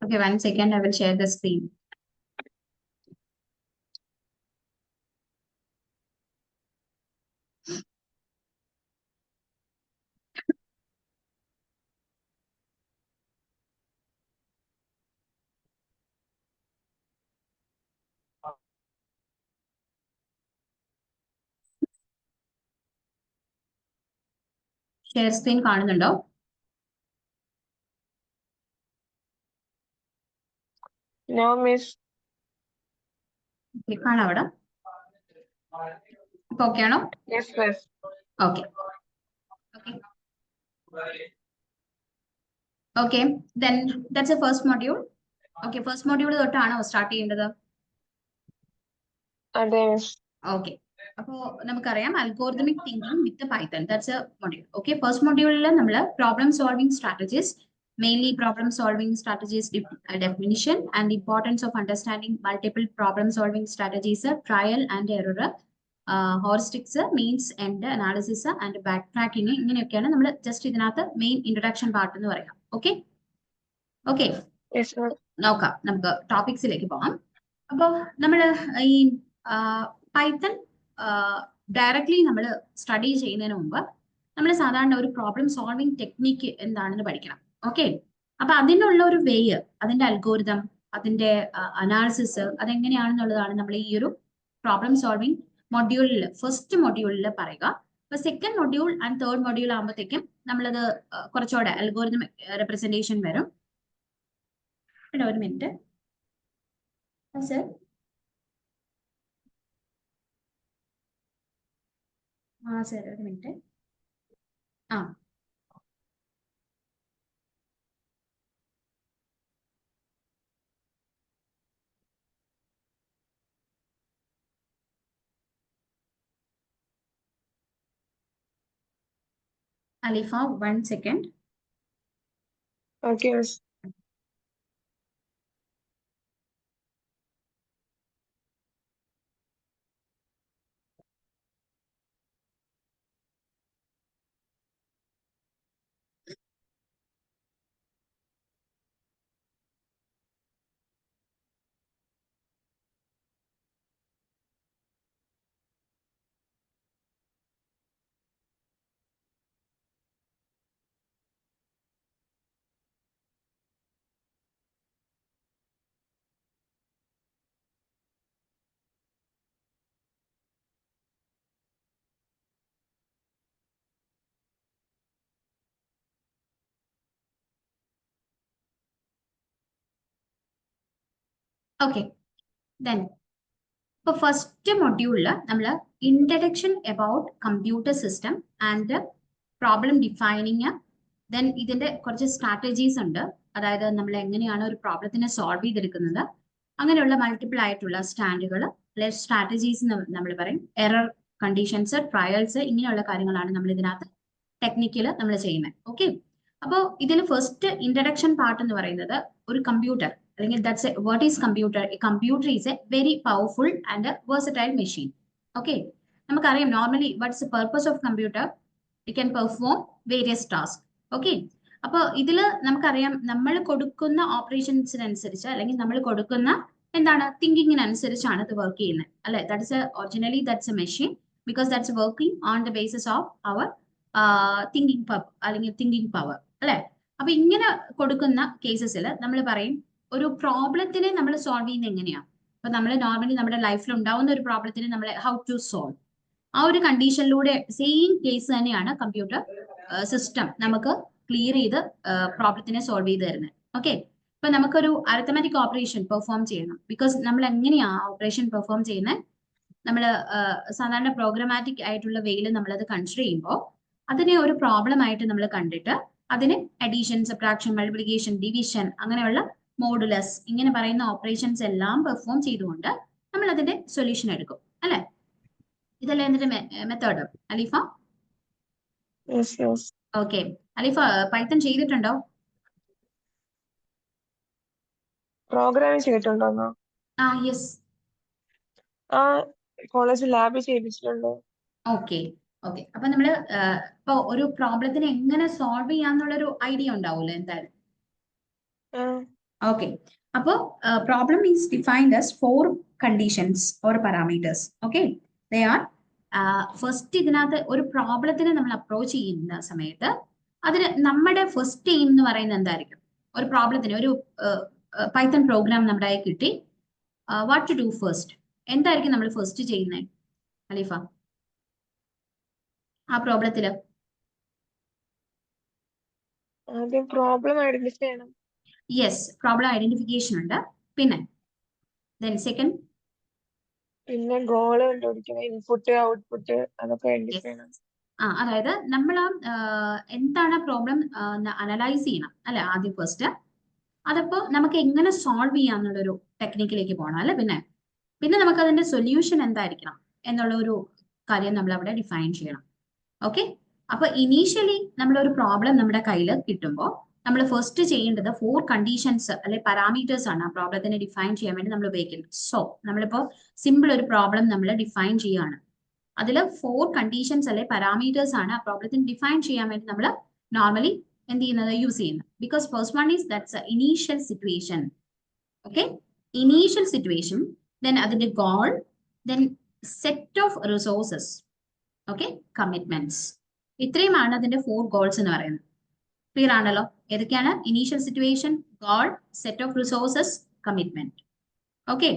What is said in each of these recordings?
Okay, 1 second, I will share the screen. Share screen കാണുന്നുണ്ടോ? No, miss. Okay, കാണാം അവിടെ. ഇപ്പൊ ഓക്കെ ആണോ? Yes, miss. Okay. Okay. Okay, then that's the first module. Okay, first module തൊട്ടാണോ start ചെയ്യേണ്ടത്? അതെ miss. Okay. അപ്പോൾ നമുക്കറിയാം algorithmic thinking with Python that's a module. Okay, first മൊഡ്യൂളിൽ നമ്മൾ problem solving strategies, mainly problem solving strategies definition and importance of understanding multiple problem solving strategies, trial and error, heuristics, means end analysis and back tracking, ഇങ്ങനെയൊക്കെയാണ് നമ്മൾ just ഇതിനകത്ത് main introduction part എന്ന് പറയാം. Okay okay, Yes, miss. നോക്കാം, നമുക്ക് ടോപ്പിക്സിലേക്ക് പോകാം. അപ്പോൾ നമ്മൾ ഈ പൈത്തൺ ഡയറക്ട്ലി നമ്മൾ സ്റ്റഡി ചെയ്യുന്നതിന് മുമ്പ് നമ്മൾ സാധാരണ ഒരു പ്രോബ്ലം സോൾവിംഗ് ടെക്നിക്ക് എന്താണെന്ന് പഠിക്കണം. ഓക്കെ, അപ്പൊ അതിനുള്ള ഒരു വേ, അതിന്റെ അൽഗോരിതം, അതിന്റെ അനാലിസിസ് അതെങ്ങനെയാണെന്നുള്ളതാണ് നമ്മൾ ഈ ഒരു പ്രോബ്ലം സോൾവിംഗ് മൊഡ്യൂളിൽ, ഫസ്റ്റ് മൊഡ്യൂളിൽ പറയുക. അപ്പൊ second module and third module ആകുമ്പോഴത്തേക്കും നമ്മളത് കുറച്ചുകൂടെ അൽഗോരിതം റെപ്രസെന്റേഷൻ വരും. ഒരു മിനിറ്റ് സർ. സർ ഒരു minute. Alifa, 1 second. Okay, miss. Okay, then ഇപ്പൊ ഫസ്റ്റ് മൊഡ്യൂളിൽ നമ്മൾ introduction about computer system and problem defining, then ഇതിന്റെ കുറച്ച് സ്ട്രാറ്റജീസ് ഉണ്ട്, അതായത് നമ്മൾ എങ്ങനെയാണ് ഒരു പ്രോബ്ലത്തിനെ സോൾവ് ചെയ്തെടുക്കുന്നത്, അങ്ങനെയുള്ള മൾട്ടിപ്പിൾ ആയിട്ടുള്ള സ്റ്റാൻഡുകൾ, സ്ട്രാറ്റജീസ് നമ്മൾ പറയും, എറർ കണ്ടീഷൻസ്, ട്രയൽസ്, ഇങ്ങനെയുള്ള കാര്യങ്ങളാണ് നമ്മൾ ഇതിനകത്ത് ടെക്നിക്കൽ നമ്മൾ ചെയ്യുന്നത്. ഓക്കെ, അപ്പോൾ ഇതിൽ ഫസ്റ്റ് ഇൻട്രഡക്ഷൻ പാർട്ട് എന്ന് പറയുന്നത് ഒരു കമ്പ്യൂട്ടർ, അല്ലെങ്കിൽ that's what is computer. A computer is a very powerful and versatile machine. Okay, നമുക്കറിയാം normally what's the purpose of computer, it can perform various task. Okay, അപ്പോൾ ഇതിൽ നമുക്കറിയാം നമ്മൾ കൊടുക്കുന്ന ഓപ്പറേഷൻസിനനുസരിച്ച്, അല്ലെങ്കിൽ നമ്മൾ കൊടുക്കുന്ന എന്താണ് തിങ്കിങ്ങിനനുസരിച്ചാണ് ഇത് വർക്ക് ചെയ്യുന്നത്, അല്ലെ? That's originally that's a machine, because that's working on the basis of our thinking power, അല്ലെങ്കിൽ തിങ്കിങ് പവർ, അല്ലെ? അപ്പൊ ഇങ്ങനെ കൊടുക്കുന്ന കേസസിൽ നമ്മൾ പറയും ഒരു പ്രോബ്ലത്തിനെ നമ്മൾ സോൾവ് ചെയ്യുന്നത് എങ്ങനെയാണ്. അപ്പൊ നമ്മൾ നോർമലി നമ്മുടെ ലൈഫിൽ ഉണ്ടാവുന്ന ഒരു പ്രോബ്ലത്തിനെ നമ്മൾ ഹൗ ടു സോൾവ്, ആ ഒരു കണ്ടീഷനിലൂടെ സെയിം കേസ് തന്നെയാണ് കമ്പ്യൂട്ടർ സിസ്റ്റം നമുക്ക് ക്ലിയർ ചെയ്ത് പ്രോബ്ലത്തിനെ സോൾവ് ചെയ്ത് തരുന്നത്. ഓക്കെ, ഇപ്പൊ നമുക്കൊരു അരിത്തമാറ്റിക് ഓപ്പറേഷൻ പെർഫോം ചെയ്യണം, ബിക്കോസ് നമ്മൾ എങ്ങനെയാ ഓപ്പറേഷൻ പെർഫോം ചെയ്യുന്നത്, നമ്മൾ സാധാരണ പ്രോഗ്രാമാറ്റിക് ആയിട്ടുള്ള വേയിൽ നമ്മളത് കൺസിഡർ ചെയ്യുമ്പോൾ അതിനെ ഒരു പ്രോബ്ലം ആയിട്ട് നമ്മൾ കണ്ടിട്ട് അതിന് അഡീഷൻ, സബ്ട്രാക്ഷൻ, മൾട്ടിപ്ലിക്കേഷൻ, ഡിവിഷൻ, അങ്ങനെയുള്ള മോഡുലസ്, ഇങ്ങനെ പറയുന്ന ഓപ്പറേഷൻസ് എല്ലാം പെർഫോം ചെയ്തുകൊണ്ട് നമ്മൾ അതിന്റെ സൊല്യൂഷൻ എടുക്കും, അല്ലെ? ഇതല്ലേ എന്നിട്ട് method, Alifa? Yes, yes. Okay, Alifa Python ചെയ്തിട്ടുണ്ടോ? പ്രോഗ്രാമിംഗ് ചെയ്തിട്ടുണ്ടോന്നോ? യെസ്. ആ, കോളേജ് ലാബിൽ ചെയ്യിപ്പിച്ചിട്ടുണ്ട്. ഓക്കെ ഓക്കെ, അപ്പൊ നമ്മള് ഇപ്പൊ ഒരു പ്രോബ്ലത്തിനെ എങ്ങനെ സോൾവ് ചെയ്യാന്നുള്ളൊരു ഐഡിയ ഉണ്ടാവൂല്ലോ എന്തായാലും. ഓക്കെ. അപ്പോൾ problem is defined as 4 conditions or parameters. Okay, they are first ഇതിനകത്ത് ഒരു പ്രോബ്ലത്തിനെ നമ്മൾ അപ്രോച്ച് ചെയ്യുന്ന സമയത്ത് അതിന് നമ്മുടെ ഫസ്റ്റ് എയിം എന്ന് പറയുന്നത് എന്തായിരിക്കും? ഒരു പ്രോബ്ലത്തിന് ഒരു പൈത്തൺ പ്രോഗ്രാം നമ്മുടെ കയ്യിൽ കിട്ടി, വാട്ട് ടു ഡു ഫസ്റ്റ്, എന്തായിരിക്കും നമ്മൾ ഫസ്റ്റ് ചെയ്യുന്നത് അലീഫ ആ പ്രോബ്ലത്തില്? ആദ്യം പ്രോബ്ലം ഐഡന്റിഫൈ ചെയ്യണം. യെസ്, പ്രോബ്ലം ഐഡന്റിഫിക്കേഷൻ ഉണ്ട്. പിന്നെ ദെൻ സെക്കൻഡ്, പിന്നെ ഗോള് കണ്ടുപിടിക്കണം, ഇൻപുട്ട് ഔട്ട്പുട്ട് അതൊക്കെ ഐഡന്റിഫൈ ചെയ്യണം. അതായത് നമ്മൾ എന്താണ് പ്രോബ്ലം അനലൈസ് ചെയ്യണം അല്ലെ ആദ്യം ഫസ്റ്റ്. അതപ്പോ നമുക്ക് എങ്ങനെ സോൾവ് ചെയ്യാം എന്നുള്ളൊരു ടെക്നിക്കിലേക്ക് പോകണം അല്ലെ. പിന്നെ നമുക്ക് അതിന്റെ സൊല്യൂഷൻ എന്തായിരിക്കണം എന്നുള്ള ഒരു കാര്യം നമ്മൾ അവിടെ ഡിഫൈൻ ചെയ്യണം. ഓക്കെ, അപ്പൊ ഇനീഷ്യലി നമ്മളൊരു പ്രോബ്ലം നമ്മുടെ കയ്യിൽ കിട്ടുമ്പോൾ നമ്മൾ ഫസ്റ്റ് ചെയ്യേണ്ടത് 4 കണ്ടീഷൻസ് അല്ലെ പാരാമീറ്റേഴ്സ് ആണ് ആ പ്രോബ്ലത്തിനെ ഡിഫൈൻ ചെയ്യാൻ വേണ്ടി നമ്മൾ ഉപയോഗിക്കുന്നത്. സോ നമ്മളിപ്പോ സിമ്പിൾ ഒരു പ്രോബ്ലം നമ്മൾ ഡിഫൈൻ ചെയ്യുകയാണ്, അതിൽ 4 കണ്ടീഷൻസ് അല്ലെ പാരാമീറ്റേഴ്സ് ആണ് ആ പ്രോബ്ലത്തിന് ഡിഫൈൻ ചെയ്യാൻ വേണ്ടി നമ്മൾ നോർമലി എന്ത് ചെയ്യുന്നത്, യൂസ് ചെയ്യുന്നത്. Because first one is that's initial situation. Okay, initial situation, then അതിന്റെ goal, then set of resources, okay, commitments. ഇത്രയുമാണ് അതിന്റെ 4 ഗോൾസ് എന്ന് പറയുന്നത്. ക്ലിയർ ആണല്ലോ? ഏതൊക്കെയാണ്? Initial situation, goal, set of resources, commitment. Okay,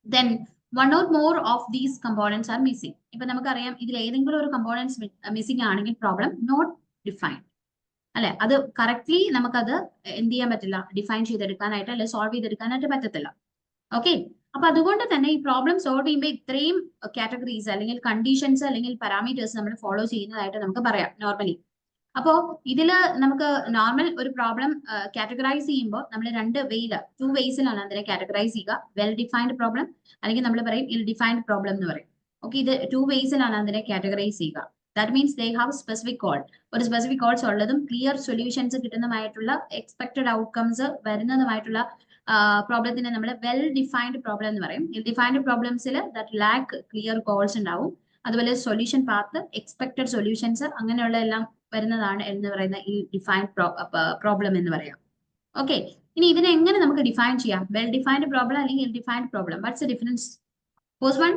then one or more of these components are missing. ഇപ്പൊ നമുക്കറിയാം ഇതിൽ ഏതെങ്കിലും ഒരു കമ്പോണൻസ് മിസ്സിംഗ് ആണെങ്കിൽ പ്രോബ്ലം നോട്ട് ഡിഫൈൻഡ് അല്ലെ. അത് കറക്റ്റ്ലി നമുക്കത് എന്ത് ചെയ്യാൻ പറ്റില്ല, ഡിഫൈൻ ചെയ്തെടുക്കാനായിട്ട് അല്ലെ സോൾവ് ചെയ്തെടുക്കാനായിട്ട് പറ്റത്തില്ല. ഓക്കെ, അപ്പൊ അതുകൊണ്ട് തന്നെ ഈ പ്രോബ്ലം സോൾവ് ചെയ്യുമ്പോൾ ഇത്രയും കാറ്റഗറീസ് അല്ലെങ്കിൽ കണ്ടീഷൻസ് അല്ലെങ്കിൽ പാരാമീറ്റേഴ്സ് നമ്മൾ ഫോളോ ചെയ്യുന്നതായിട്ട് നമുക്ക് പറയാം നോർമലി. അപ്പോ ഇതില് നമുക്ക് നോർമൽ ഒരു പ്രോബ്ലം കാറ്റഗറൈസ് ചെയ്യുമ്പോൾ നമ്മൾ 2 വേസിലാണ് അതിനെ കാറ്റഗറൈസ് ചെയ്യുക. വെൽ ഡിഫൈൻഡ് പ്രോബ്ലം അല്ലെങ്കിൽ നമ്മൾ പറയും ഇൽ ഡിഫൈൻഡ് പ്രോബ്ലം എന്ന് പറയും. ഓക്കെ, ഇത് 2 വേസിലാണ് അതിനെ കാറ്റഗറൈസ് ചെയ്യുക. That means they have specific goal. ഒരു സ്പെസിഫിക് കോൾസ് ഉള്ളതും ക്ലിയർ സൊല്യൂഷൻസ് കിട്ടുന്നതുമായിട്ടുള്ള എക്സ്പെക്ടഡ് ഔട്ട്കംസ് വരുന്നതുമായിട്ടുള്ള പ്രോബ്ലത്തിനെ നമ്മൾ വെൽ ഡിഫൈൻഡ് പ്രോബ്ലം എന്ന് പറയും. ഇൽ ഡിഫൈൻഡ് പ്രോബ്ലംസിൽ ദാറ്റ് ലാക്ക് ക്ലിയർ കോൾസ് ഉണ്ടാവും. അതുപോലെ സൊല്യൂഷൻ പാത്ത്, എക്സ്പെക്ടഡ് സൊല്യൂഷൻസ്, അങ്ങനെയുള്ള എല്ലാം വരുന്നതാണ് എന്ന് പറയുന്ന ഈ ഡിഫൈൻഡ് പ്രോബ്ലം എന്ന് പറയാം. ഓക്കെ, ഇനി ഇതിനെ എങ്ങനെ നമുക്ക് ഡിഫൈൻ ചെയ്യാം? വെൽ ഡിഫൈൻഡ് പ്രോബ്ലം അല്ലെങ്കിൽ ill defined problem, what's the difference? First one,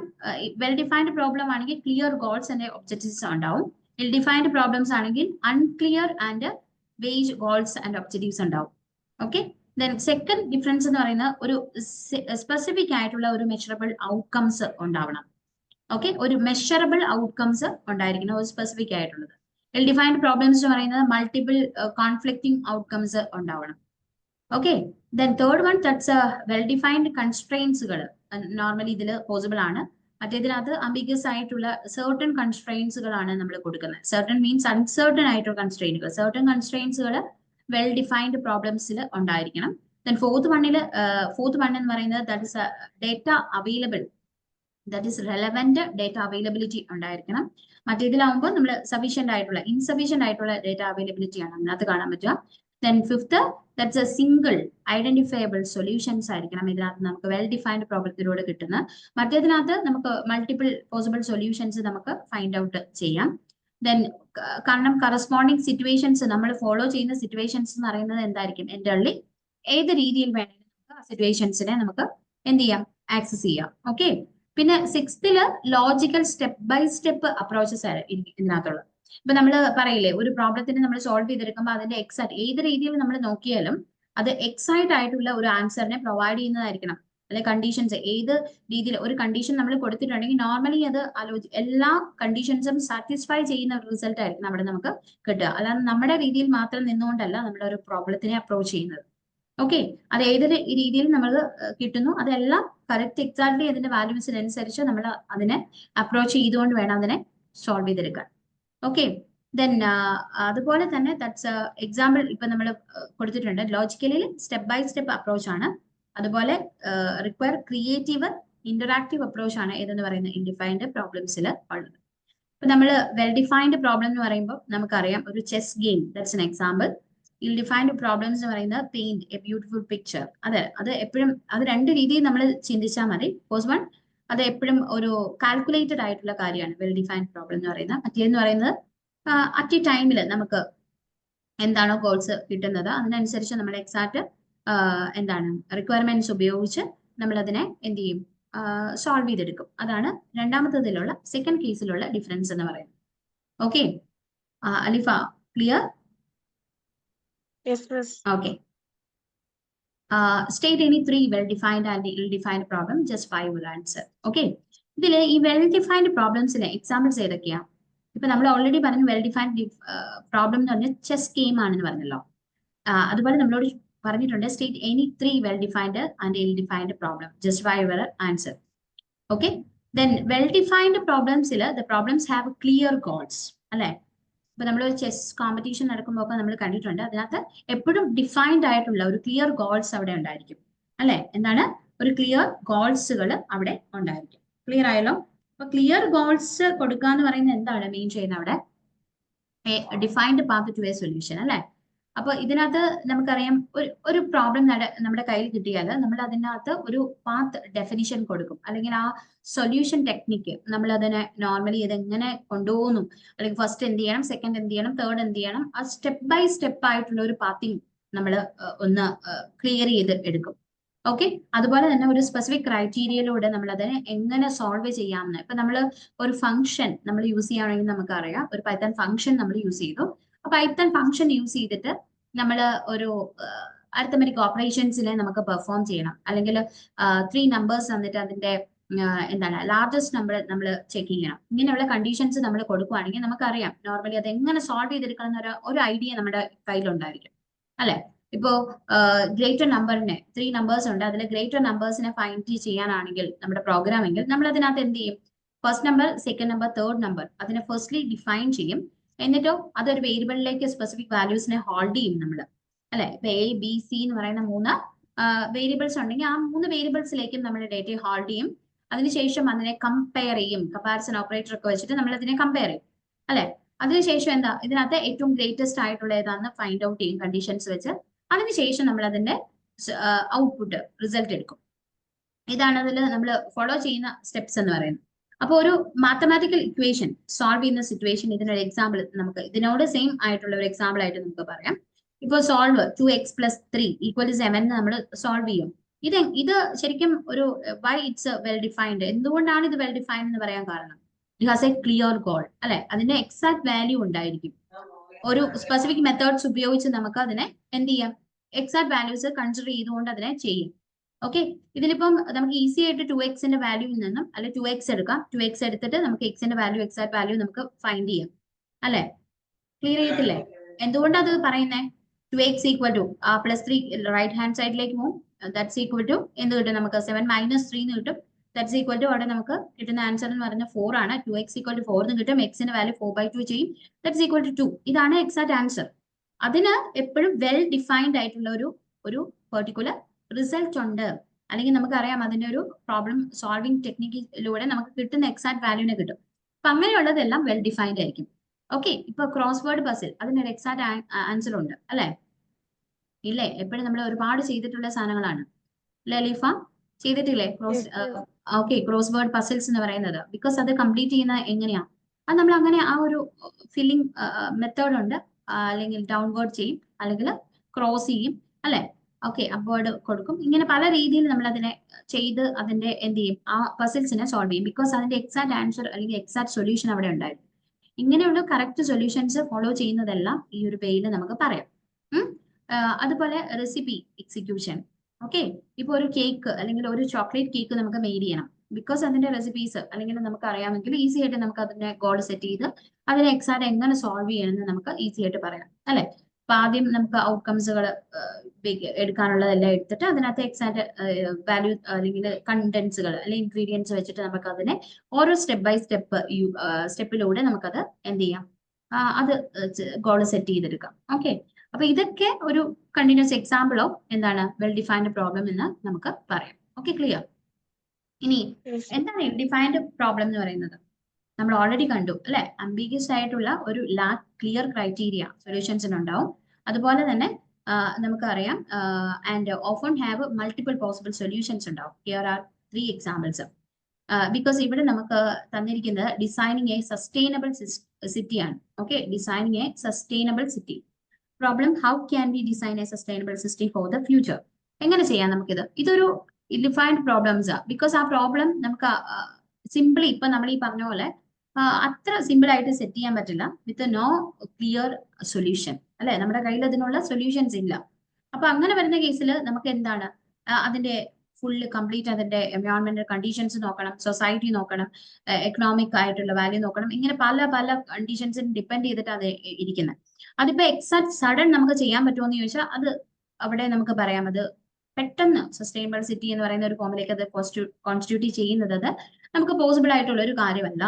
well defined problem ആണെങ്കിൽ ക്ലിയർ ഗോൾസ് ആൻഡ് ഒബ്ജക്റ്റീവ്സ് ഉണ്ടാവും. ഇൽ ഡിഫൈൻഡ് പ്രോബ്ലംസ് ആണെങ്കിൽ unclear and vague goals and objectives ഉണ്ടാവും. ഓക്കെ, ദെൻ സെക്കൻഡ് ഡിഫറൻസ് എന്ന് പറയുന്നത് ഒരു specific ആയിട്ടുള്ള ഒരു മെഷറബിൾ ഔട്ട്കംസ് ഉണ്ടാവണം. ഓക്കെ, ഒരു മെഷറബിൾ ഔട്ട്കംസ് ഉണ്ടായിരിക്കണം, ഒരു സ്പെസിഫിക് ആയിട്ടുള്ളത്. വെൽ ഡിഫൈൻഡ് പ്രോബ്ലംസ് എന്ന് പറയുന്നത് മൾട്ടിപ്പിൾ കോൺഫ്ലിക്റ്റിംഗ് ഔട്ട്കംസ് ഉണ്ടാവണം. Okay, then third one, that's well defined കൺസ്ട്രെയിൻസുകൾ നോർമലി ഇതിൽ പോസിബിൾ ആണ്. മറ്റേതിനകത്ത് അംബിഗസ് ആയിട്ടുള്ള സർട്ടൺ കൺസ്ട്രെയിൻസുകളാണ് നമ്മൾ കൊടുക്കുന്നത്. സർട്ടൺ മീൻസ് അൺസർട്ടൺ ആയിട്ടുള്ള കൺസ്ട്രെയിനുകൾ. സർട്ടൺ കൺസ്ട്രെയിൻസുകൾ വെൽ ഡിഫൈൻഡ് പ്രോബ്ലംസിൽ ഉണ്ടായിരിക്കണം. ദെൻ ഫോർത്ത് വൺ എന്ന് പറയുന്നത് that is data available, that is relevant data availability ഉണ്ടായിരിക്കണം. മറ്റേതിലാവുമ്പോൾ നമ്മൾ സഫീഷ്യന്റ് ആയിട്ടുള്ള ഇൻസഫീഷ്യന്റ് ആയിട്ടുള്ള ഡേറ്റ അവൈലബിലിറ്റി ആണ് അതിനകത്ത് കാണാൻ പറ്റുക. Then fifth, that's A single identifiable solutions ആയിരിക്കണം ഇതിനകത്ത് നമുക്ക് വെൽ ഡിഫൈൻഡ് പ്രോബ്ലത്തിലൂടെ കിട്ടുന്ന. മറ്റേതിനകത്ത് നമുക്ക് മൾട്ടിപ്പിൾ പോസിബിൾ സൊല്യൂഷൻസ് നമുക്ക് ഫൈൻഡ് ഔട്ട് ചെയ്യാം. ദെൻ കാരണം കറസ്പോണ്ടിങ് സിറ്റുവേഷൻസ് നമ്മൾ ഫോളോ ചെയ്യുന്ന സിറ്റുവേഷൻസ് എന്ന് പറയുന്നത് എന്തായിരിക്കും? എൻ്റർലി ഏത് രീതിയിൽ വേണമെങ്കിലും നമുക്ക് ആ സിറ്റുവേഷൻസിനെ നമുക്ക് എന്ത് ചെയ്യാം? ആക്സസ് ചെയ്യാം. ഓക്കെ, പിന്നെ 6th logical step by step approaches ആണ് ഇതിനകത്തുള്ളത്. ഇപ്പൊ നമ്മൾ പറയില്ലേ ഒരു പ്രോബ്ലത്തിന് നമ്മൾ സോൾവ് ചെയ്തെടുക്കുമ്പോൾ അതിന്റെ എക്സാക്ട് ഏത് രീതിയിൽ നമ്മൾ നോക്കിയാലും അത് എക്സാക്ട് ആയിട്ടുള്ള ഒരു ആൻസറിനെ പ്രൊവൈഡ് ചെയ്യുന്നതായിരിക്കണം. അല്ലെ കണ്ടീഷൻസ് ഏത് രീതിയിൽ ഒരു കണ്ടീഷൻ നമ്മൾ കൊടുത്തിട്ടുണ്ടെങ്കിൽ നോർമലി അത് എല്ലാ കണ്ടീഷൻസും സാറ്റിസ്ഫൈ ചെയ്യുന്ന ഒരു റിസൾട്ട് ആയിരിക്കും അവിടെ നമുക്ക് കിട്ടുക. അല്ലാതെ നമ്മുടെ രീതിയിൽ മാത്രം നിന്നുകൊണ്ടല്ല നമ്മൾ ഒരു പ്രോബ്ലത്തിനെ അപ്രോച്ച് ചെയ്യുന്നത്. ഓക്കെ, അത് ഏത് രീതിയിൽ നമ്മൾ കിട്ടുന്നു അതെല്ലാം കറക്റ്റ് എക്സാക്ട്ലി അതിന്റെ വാല്യൂസിനനുസരിച്ച് നമ്മൾ അതിനെ അപ്രോച്ച് ചെയ്തുകൊണ്ട് വേണം അതിനെ സോൾവ് ചെയ്തെടുക്കാൻ. ഓക്കെ, ദെൻ അതുപോലെ തന്നെ ദാറ്റ്സ് എക്സാമ്പിൾ ഇപ്പൊ നമ്മൾ കൊടുത്തിട്ടുണ്ട്. Logically step by step approach ആണ്. അതുപോലെ റിക്വയർ ക്രിയേറ്റീവ് ഇന്ററാക്റ്റീവ് അപ്രോച്ച് ആണ് ഏതെന്ന് പറയുന്നത് ഇൻഡിഫൈൻഡ് പ്രോബ്ലംസിൽ ഉള്ളത്. ഇപ്പൊ നമ്മൾ വെൽ ഡിഫൈൻഡ് പ്രോബ്ലം എന്ന് പറയുമ്പോൾ നമുക്കറിയാം ഒരു chess game, that's an example. ഇൽ ഡിഫൈൻഡ് പ്രോബ്ലംസ് എന്ന് പറയുന്നത് പെയിന്റ് എ ബ്യൂട്ടിഫുൾ പിക്ചർ. അത് എപ്പോഴും അത് 2 രീതിയിൽ നമ്മൾ ചിന്തിച്ചാൽ മതി. ഫസ്റ്റ് വൺ, അത് എപ്പോഴും ഒരു കാൽക്കുലേറ്റഡ് ആയിട്ടുള്ള കാര്യമാണ് വെൽ ഡിഫൈൻഡ് പ്രോബ്ലം എന്ന് പറയുന്നത്. മറ്റേന്ന് പറയുന്നത് അറ്റ് എ ടൈമിൽ നമുക്ക് എന്താണോ ഗോൾസ് കിട്ടുന്നത് അതിനനുസരിച്ച് നമ്മൾ എക്സാക്ട് എന്താണ് റിക്വയർമെന്റ്സ് ഉപയോഗിച്ച് നമ്മൾ അതിനെ എന്ത് ചെയ്യും, സോൾവ് ചെയ്തെടുക്കും. അതാണ് രണ്ടാമത്തതിലുള്ള സെക്കൻഡ് കേസിലുള്ള ഡിഫറൻസ് എന്ന് പറയുന്നത്. Okay, Alifa clear? Yes, miss. Okay. State any 3 well-defined and ill-defined problem, just 5 will answer. Okay. ഇതില് ഈ well-defined problemsലെ എക്സാമ്പിൾസ് ഏതൊക്കെയാ? ഇപ്പൊ നമ്മൾ ഓൾറെഡി പറഞ്ഞു well-defined പ്രോബ്ലം എന്ന് പറഞ്ഞാൽ ചെസ് ഗെയിം ആണെന്ന് പറഞ്ഞല്ലോ. അതുപോലെ നമ്മളോട് പറഞ്ഞിട്ടുണ്ട് state any 3 well-defined and ill-defined problem, just 5 will answer. Okay. Then well-defined problemsൽ the problems have clear goals, അല്ലെ? ഇപ്പൊ നമ്മൾ ഒരു ചെസ് കോമ്പറ്റീഷൻ നടക്കുമ്പോൾ ഒക്കെ നമ്മൾ കണ്ടിട്ടുണ്ട്, അതിനകത്ത് എപ്പോഴും ഡിഫൈൻഡ് ആയിട്ടുള്ള ഒരു ക്ലിയർ ഗോൾസ് അവിടെ ഉണ്ടായിരിക്കും, അല്ലെ? എന്താണ്? ഒരു ക്ലിയർ ഗോൾസുകൾ അവിടെ ഉണ്ടായിരിക്കും. ക്ലിയർ ആയല്ലോ? അപ്പൊ ക്ലിയർ ഗോൾസ് കൊടുക്കുക എന്ന് പറയുന്നത് എന്താണ് മെയിൻ ചെയ്യുന്നത് അവിടെ? Defined path to a solution, അല്ലെ? അപ്പൊ ഇതിനകത്ത് നമുക്കറിയാം ഒരു പ്രോബ്ലം നമ്മുടെ കയ്യിൽ കിട്ടിയാൽ നമ്മൾ അതിനകത്ത് ഒരു പാത്ത് ഡെഫിനിഷൻ കൊടുക്കും, അല്ലെങ്കിൽ ആ സൊല്യൂഷൻ ടെക്നിക്ക് നമ്മൾ അതിനെ നോർമലി ഇതെങ്ങനെ കൊണ്ടുപോകുന്നു, അല്ലെങ്കിൽ ഫസ്റ്റ് എന്ത് ചെയ്യണം, സെക്കൻഡ് എന്ത് ചെയ്യണം, തേർഡ് എന്ത് ചെയ്യണം, ആ സ്റ്റെപ്പ് ബൈ സ്റ്റെപ്പ് ആയിട്ടുള്ള ഒരു പാത്തിങ് നമ്മൾ ഒന്ന് ക്ലിയർ ചെയ്ത് എടുക്കും. ഓക്കെ. അതുപോലെ തന്നെ ഒരു സ്പെസിഫിക് ക്രൈറ്റീരിയയിലൂടെ നമ്മൾ അതിനെ എങ്ങനെ സോൾവ് ചെയ്യാമെന്ന്, ഇപ്പൊ നമ്മൾ ഒരു ഫംഗ്ഷൻ നമ്മൾ യൂസ് ചെയ്യുകയാണെങ്കിൽ നമുക്കറിയാം, ഒരു പൈത്തൺ ഫംഗ്ഷൻ നമ്മൾ യൂസ് ചെയ്തു. പൈത്തൺ ഫംഗ്ഷൻ യൂസ് ചെയ്തിട്ട് നമ്മൾ ഒരു അരിത്തമെറ്റിക് ഓപ്പറേഷൻസിനെ നമുക്ക് പെർഫോം ചെയ്യണം, അല്ലെങ്കിൽ 3 നമ്പേഴ്സ് തന്നിട്ട് അതിന്റെ എന്താണ് ലാർജസ്റ്റ് നമ്പർ നമ്മൾ ചെക്ക് ചെയ്യണം. ഇങ്ങനെയുള്ള കണ്ടീഷൻസ് നമ്മൾ കൊടുക്കുകയാണെങ്കിൽ നമുക്കറിയാം നോർമലി അത് എങ്ങനെ സോൾവ് ചെയ്തെടുക്കണം എന്നൊരു ഒരു ഐഡിയ നമ്മുടെ കയ്യിലുണ്ടായിരിക്കും, അല്ലെ? ഇപ്പോ ഗ്രേറ്റർ നമ്പറിനെ 3 നമ്പേഴ്സ് ഉണ്ട്, അതിൽ ഗ്രേറ്റർ നമ്പേഴ്സിനെ ഫൈൻഡ് ചെയ്യാനാണെങ്കിൽ നമ്മുടെ പ്രോഗ്രാമെങ്കിൽ നമ്മൾ അതിനകത്ത് എന്ത് ചെയ്യും, first number, second number, third number അതിനെ ഫസ്റ്റ്ലി ഡിഫൈൻ ചെയ്യും. എന്നിട്ടോ അതൊരു വേരിയബിളിലേക്ക് സ്പെസിഫിക് വാല്യൂസിനെ ഹോൾഡ് ചെയ്യും നമ്മൾ, അല്ലെ? ഇപ്പൊ എ ബി സി എന്ന് പറയുന്ന 3 വേരിയബിൾസ് ഉണ്ടെങ്കിൽ ആ 3 വേരിയബിൾസിലേക്കും നമ്മൾ ഡേറ്റയെ ഹോൾഡ് ചെയ്യും. അതിനുശേഷം അതിനെ കമ്പയർ ചെയ്യും, കമ്പാരിസൺ ഓപ്പറേറ്റർ ഒക്കെ വെച്ചിട്ട് നമ്മൾ അതിനെ കമ്പയർ ചെയ്യും, അല്ലെ? അതിനുശേഷം എന്താ, ഇതിനകത്ത് ഏറ്റവും ഗ്രേറ്റസ്റ്റ് ആയിട്ടുള്ള ഏതാണെന്ന് ഫൈൻഡ് ഔട്ട് ചെയ്യും കണ്ടീഷൻസ് വെച്ച്. അതിനുശേഷം നമ്മൾ അതിന്റെ ഔട്ട്പുട്ട് റിസൾട്ട് എടുക്കും. ഇതാണ് അതിൽ നമ്മൾ ഫോളോ ചെയ്യുന്ന സ്റ്റെപ്സ് എന്ന് പറയുന്നത്. അപ്പോൾ ഒരു മാത്തമാറ്റിക്കൽ ഇക്വേഷൻ സോൾവ് ചെയ്യുന്ന സിറ്റുവേഷൻ, ഇതിനൊരു എക്സാമ്പിൾ നമുക്ക് ഇതിനോട് സെയിം ആയിട്ടുള്ള ഒരു എക്സാമ്പിൾ ആയിട്ട് നമുക്ക് പറയാം. ഇപ്പോൾ സോൾവ് 2x + 3 = 7 നമ്മൾ സോൾവ് ചെയ്യും. ഇത് ശരിക്കും ഒരു വൈ ഇറ്റ്സ് വെൽ ഡിഫൈൻഡ്, എന്തുകൊണ്ടാണ് ഇത് വെൽ ഡിഫൈൻഡ് എന്ന് പറയാൻ കാരണം, it has A clear goal, അല്ലെ? അതിന്റെ എക്സാക്ട് വാല്യൂ ഉണ്ടായിരിക്കും. ഒരു സ്പെസിഫിക് മെത്തേഡ്സ് ഉപയോഗിച്ച് നമുക്ക് അതിനെ എന്ത് ചെയ്യാം, എക്സാക്ട് വാല്യൂസ് കൺസിഡർ ചെയ്തുകൊണ്ട് അതിനെ ചെയ്യും. ഓക്കെ. ഇതിലിപ്പം നമുക്ക് ഈസി ആയിട്ട് 2x വാല്യൂയിൽ നിന്നും അല്ലെ 2x എടുക്കാം. 2x എടുത്തിട്ട് നമുക്ക് എക്സിന്റെ വാല്യൂ, എക്സാക്ട് വാല്യൂ നമുക്ക് ഫൈൻഡ് ചെയ്യാം, അല്ലെ? ക്ലിയർ ചെയ്യത്തില്ലേ? എന്തുകൊണ്ടാണ് അത് പറയുന്നത്? 2x = +3 റൈറ്റ് ഹാൻഡ് സൈഡിലേക്ക് പോകും, ദാറ്റ്സ് ഈക്വൽ ടു എന്ത് കിട്ടും നമുക്ക്, 7 - 3 എന്ന് കിട്ടും. ദാറ്റ്സ് ഈക്വൽ ടു അവിടെ നമുക്ക് കിട്ടുന്ന ആൻസർ എന്ന് പറയുന്നത് 4 ആണ്. 2x = 4 എന്ന് കിട്ടും. എക്സിന്റെ വാല്യൂ 4/2 ചെയ്യും. That's equal to 2. ഇതാണ് എക്സാക്ട് ആൻസർ. അതിന് എപ്പോഴും വെൽ ഡിഫൈൻഡ് ആയിട്ടുള്ള ഒരു പെർട്ടിക്കുലർ റിസൾട്ട് ഉണ്ട്, അല്ലെങ്കിൽ നമുക്കറിയാം അതിന്റെ ഒരു പ്രോബ്ലം സോൾവിംഗ് ടെക്നിക്കിലൂടെ നമുക്ക് കിട്ടുന്ന എക്സാക്ട് വാല്യൂനെ കിട്ടും. അപ്പൊ അങ്ങനെയുള്ളതെല്ലാം വെൽ ഡിഫൈൻഡ് ആയിരിക്കും. ഓക്കെ. ഇപ്പൊ ക്രോസ് വേർഡ് പസിൽ അതിനൊരു എക്സാക്ട് ആൻസർ ഉണ്ട്, അല്ലെ? ഇല്ലേ? എപ്പോഴും നമ്മൾ ഒരുപാട് ചെയ്തിട്ടുള്ള സാധനങ്ങളാണ്, അല്ലെ ലീഫ? ചെയ്തിട്ടില്ലേ ക്രോസ് വേർഡ് പസിൽസ് എന്ന് പറയുന്നത്? ബിക്കോസ് അത് കംപ്ലീറ്റ് ചെയ്യുന്ന എങ്ങനെയാ, അത് നമ്മൾ അങ്ങനെ ആ ഒരു ഫില്ലിംഗ് മെത്തേഡ് ഉണ്ട്, അല്ലെങ്കിൽ ഡൗൺവേർഡ് ചെയ്യും, അല്ലെങ്കിൽ ക്രോസ് ചെയ്യും, അല്ലെ? ഓക്കെ, അപ്വേർഡ് കൊടുക്കും. ഇങ്ങനെ പല രീതിയിൽ നമ്മൾ അതിനെ ചെയ്ത് അതിന്റെ എന്ത് ചെയ്യും, ആ പസിൽസിനെ സോൾവ് ചെയ്യും. ബിക്കോസ് അതിന്റെ എക്സാക്ട് ആൻസർ അല്ലെങ്കിൽ എക്സാക്ട് സൊല്യൂഷൻ അവിടെ ഉണ്ടായിരിക്കും. ഇങ്ങനെയുള്ള കറക്റ്റ് സൊല്യൂഷൻസ് ഫോളോ ചെയ്യുന്നതെല്ലാം ഈ ഒരു പേയിൽ നമുക്ക് പറയാം. അതുപോലെ റെസിപ്പി എക്സിക്യൂഷൻ. ഓക്കെ. ഇപ്പൊ ഒരു കേക്ക് അല്ലെങ്കിൽ ഒരു ചോക്ലേറ്റ് കേക്ക് നമുക്ക് മെയ്ഡ് ചെയ്യണം. ബിക്കോസ് അതിന്റെ റെസിപ്പീസ് അല്ലെങ്കിൽ നമുക്ക് അറിയാമെങ്കിൽ ഈസി ആയിട്ട് നമുക്ക് അതിന്റെ ഗോൾ സെറ്റ് ചെയ്ത് അതിനെ എക്സാക്ട് എങ്ങനെ സോൾവ് ചെയ്യണമെന്ന് നമുക്ക് ഈസി ആയിട്ട് പറയാം, അല്ലെ? അപ്പൊ ആദ്യം നമുക്ക് ഔട്ട്കംസുകൾ എടുക്കാനുള്ളതെല്ലാം എടുത്തിട്ട് അതിനകത്ത് എക്സാക്ട് വാല്യൂ അല്ലെങ്കിൽ കണ്ടന്റ്സുകൾ അല്ലെങ്കിൽ ഇൻഗ്രീഡിയൻസ് വെച്ചിട്ട് നമുക്ക് അതിനെ ഓരോ സ്റ്റെപ്പ് ബൈ സ്റ്റെപ്പിലൂടെ നമുക്കത് എന്ത് ചെയ്യാം, അത് ഗോൾ സെറ്റ് ചെയ്തെടുക്കാം. ഓക്കെ. അപ്പൊ ഇതൊക്കെ ഒരു കണ്ടിന്യൂസ് എക്സാമ്പിൾ ഓഫ് എന്താണ് വെൽ ഡിഫൈൻഡ് പ്രോബ്ലം എന്ന് നമുക്ക് പറയാം. Okay, clear? ഇനി എന്താണ് ഇൽഡിഫൈൻഡ് പ്രോബ്ലം എന്ന് പറയുന്നത്? നമ്മൾ ഓൾറെഡി കണ്ടു, അല്ലെ? അംബിഗ്യസ് ആയിട്ടുള്ള ഒരു ലാക്ക് ക്ലിയർ ക്രൈറ്റീരിയ സൊല്യൂഷൻസിന് ഉണ്ടാവും. അതുപോലെ തന്നെ നമുക്കറിയാം and often have multiple possible solutions ഉണ്ടാവും. Here are 3 examples. ബിക്കോസ് ഇവിടെ നമുക്ക് തന്നിരിക്കുന്നത് ഡിസൈനിങ് എ സസ്റ്റൈനബിൾ സിറ്റി ആണ്. Okay, designing a sustainable city. Problem: how can we design a sustainable city for the future? എങ്ങനെ ചെയ്യാം നമുക്കിത്? ഇതൊരു ഡിഫൈൻഡ് പ്രോബ്ലംസ് ആ, ബിക്കോസ് ആ പ്രോബ്ലം നമുക്ക് സിംപിളി ഇപ്പൊ നമ്മൾ ഈ പറഞ്ഞ പോലെ അത്ര സിമ്പിൾ ആയിട്ട് സെറ്റ് ചെയ്യാൻ പറ്റില്ല വിത്ത് നോ ക്ലിയർ സൊല്യൂഷൻ, അല്ലെ? നമ്മുടെ കയ്യിൽ അതിനുള്ള സൊല്യൂഷൻസ് ഇല്ല. അപ്പൊ അങ്ങനെ വരുന്ന കേസിൽ നമുക്ക് എന്താണ് അതിന്റെ ഫുള്ള് കംപ്ലീറ്റ് അതിന്റെ എൻവയോൺമെന്റൽ കണ്ടീഷൻസ് നോക്കണം, സൊസൈറ്റി നോക്കണം, എക്കണോമിക് ആയിട്ടുള്ള വാല്യൂ നോക്കണം. ഇങ്ങനെ പല പല കണ്ടീഷൻസിന് ഡിപ്പെൻഡ് ചെയ്തിട്ട് അത് ഇരിക്കുന്നത്. അതിപ്പോ എക്സാക്ട് സഡൻ നമുക്ക് ചെയ്യാൻ പറ്റുമോ എന്ന് ചോദിച്ചാൽ അത് അവിടെ നമുക്ക് പറയാം അത് പെട്ടെന്ന് സസ്റ്റൈനബിൾ സിറ്റി എന്ന് പറയുന്ന ഒരു ഫോമിലേക്ക് അത് കോൺസ്റ്റിറ്റ്യൂട്ട് ചെയ്യുന്നത് അത് നമുക്ക് പോസിബിൾ ആയിട്ടുള്ള ഒരു കാര്യമല്ല.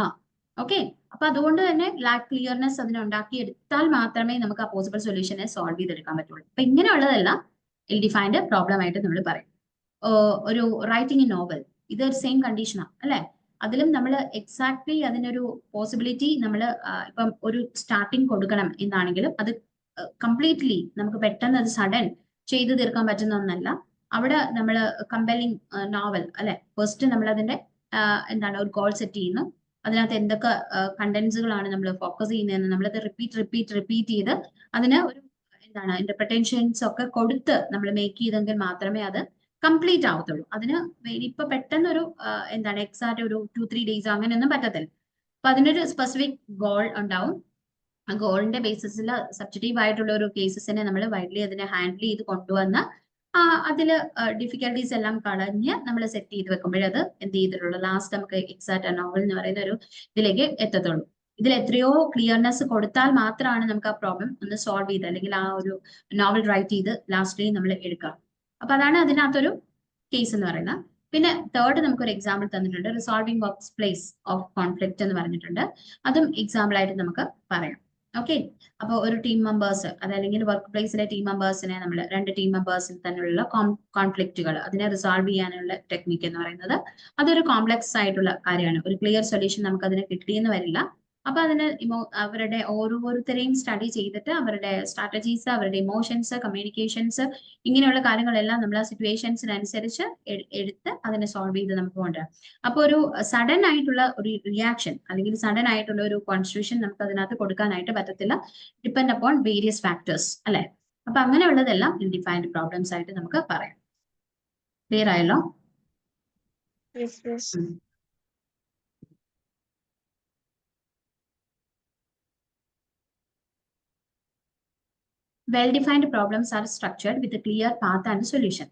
ഓക്കെ, അപ്പൊ അതുകൊണ്ട് തന്നെ ലാക്ക് ക്ലിയർനെസ് അതിനെ ഉണ്ടാക്കിയെടുത്താൽ മാത്രമേ നമുക്ക് ആ പോസിബിൾ സൊല്യൂഷനെ സോൾവ് ചെയ്തെടുക്കാൻ പറ്റുള്ളൂ. അപ്പൊ ഇങ്ങനെയുള്ളതെല്ലാം ഇൽ ഡിഫൈൻഡ് പ്രോബ്ലം ആയിട്ട് നമ്മൾ പറയും. ഒരു റൈറ്റിംഗ് എ നോവൽ, ഇതൊരു സെയിം കണ്ടീഷനാണ്, അല്ലെ? അതിലും നമ്മൾ എക്സാക്ട്ലി അതിനൊരു പോസിബിലിറ്റി നമ്മൾ ഇപ്പം ഒരു സ്റ്റാർട്ടിങ് കൊടുക്കണം എന്നാണെങ്കിലും അത് കംപ്ലീറ്റ്ലി നമുക്ക് പെട്ടെന്ന് അത് സഡൻ ചെയ്തു തീർക്കാൻ പറ്റുന്ന ഒന്നല്ല. അവിടെ നമ്മൾ കമ്പലിംഗ് നോവൽ, അല്ലെ? ഫസ്റ്റ് നമ്മൾ അതിന്റെ എന്താണ് ഒരു ഗോൾ സെറ്റ് ചെയ്യുന്നു, അതിനകത്ത് എന്തൊക്കെ കണ്ടന്റ്സുകളാണ് നമ്മൾ ഫോക്കസ് ചെയ്യുന്നതെന്ന് നമ്മളത് റിപ്പീറ്റ് ചെയ്ത് അതിന് ഒരു എന്താണ് ഇന്റർപ്രിട്ടേഷൻസ് ഒക്കെ കൊടുത്ത് നമ്മൾ മേക്ക് ചെയ്തെങ്കിൽ മാത്രമേ അത് കംപ്ലീറ്റ് ആവത്തുള്ളൂ. അതിന് ഇപ്പൊ പെട്ടെന്ന് ഒരു എന്താണ് എക്സാക്ട് ഒരു 2-3 ഡേയ്സ് അങ്ങനെയൊന്നും പറ്റത്തില്ല. അപ്പൊ അതിനൊരു സ്പെസിഫിക് ഗോൾ ഉണ്ടാവും. ആ ഗോളിന്റെ ബേസിസിൽ സബ്ജക്റ്റീവ് ആയിട്ടുള്ള ഒരു കേസസിനെ നമ്മൾ വൈഡ്ലി അതിനെ ഹാൻഡിൽ ചെയ്ത് കൊണ്ടുവന്ന് അതില് ഡിഫിക്കൽട്ടീസ് എല്ലാം കളഞ്ഞ് നമ്മൾ സെറ്റ് ചെയ്ത് വെക്കുമ്പോഴേ അത് എന്ത് ചെയ്തിട്ടുള്ളൂ ലാസ്റ്റ് നമുക്ക് എക്സാക്ട് നോവൽ എന്ന് പറയുന്ന ഒരു ഇതിലേക്ക് എത്തത്തുള്ളൂ. ഇതിൽ എത്രയോ ക്ലിയർനെസ് കൊടുത്താൽ മാത്രമാണ് നമുക്ക് ആ പ്രോബ്ലം ഒന്ന് സോൾവ് ചെയ്ത് അല്ലെങ്കിൽ ആ ഒരു നോവൽ റൈറ്റ് ചെയ്ത് ലാസ്റ്റിൽ നമ്മൾ എടുക്കാം. അപ്പൊ അതാണ് അതിനകത്തൊരു കേസ് എന്ന് പറയുന്നത്. പിന്നെ തേർഡ് നമുക്കൊരു എക്സാമ്പിൾ തന്നിട്ടുണ്ട്, resolving work place of conflict എന്ന് പറഞ്ഞിട്ടുണ്ട്. അതും എക്സാമ്പിൾ ആയിട്ട് നമുക്ക് പറയാം. ഓക്കെ, അപ്പൊ ഒരു ടീം മെമ്പേഴ്സ് അതല്ലെങ്കിൽ വർക്ക് പ്ലേസിലെ ടീം മെമ്പേഴ്സിനെ നമ്മൾ രണ്ട് ടീം മെമ്പേഴ്സിൽ തന്നെയുള്ള കോൺഫ്ലിക്റ്റുകൾ അതിനെ റിസോൾവ് ചെയ്യാനുള്ള ടെക്നിക്ക് എന്ന് പറയുന്നത് അതൊരു കോംപ്ലക്സ് ആയിട്ടുള്ള കാര്യമാണ്. ഒരു ക്ലിയർ സൊല്യൂഷൻ നമുക്ക് അതിന് കിട്ടിയെന്ന് വരില്ല. അപ്പൊ അതിന് അവരുടെ ഓരോരുത്തരെയും സ്റ്റഡി ചെയ്തിട്ട് അവരുടെ സ്ട്രാറ്റജീസ്, അവരുടെ ഇമോഷൻസ്, കമ്മ്യൂണിക്കേഷൻസ്, ഇങ്ങനെയുള്ള കാര്യങ്ങളെല്ലാം നമ്മൾ ആ സിറ്റുവേഷൻസിനനുസരിച്ച് എടുത്ത് അതിനെ സോൾവ് ചെയ്ത് നമുക്ക് കൊണ്ടുവരാം. അപ്പൊ ഒരു സഡൻ ആയിട്ടുള്ള ഒരു റിയാക്ഷൻ അല്ലെങ്കിൽ സഡൻ ആയിട്ടുള്ള ഒരു കോൺസ്റ്റിറ്റ്യൂഷൻ നമുക്ക് അതിനകത്ത് കൊടുക്കാനായിട്ട് പറ്റത്തില്ല. ഡിപ്പെൻഡ് അപ്പോൺ വേരിയസ് ഫാക്ടേഴ്സ്, അല്ലെ? അപ്പൊ അങ്ങനെയുള്ളതെല്ലാം ഡിഫൈൻഡ് പ്രോബ്ലംസ് ആയിട്ട് നമുക്ക് പറയാം. ക്ലിയർ ആയല്ലോ? Well-defined problems are structured with a clear path and solution.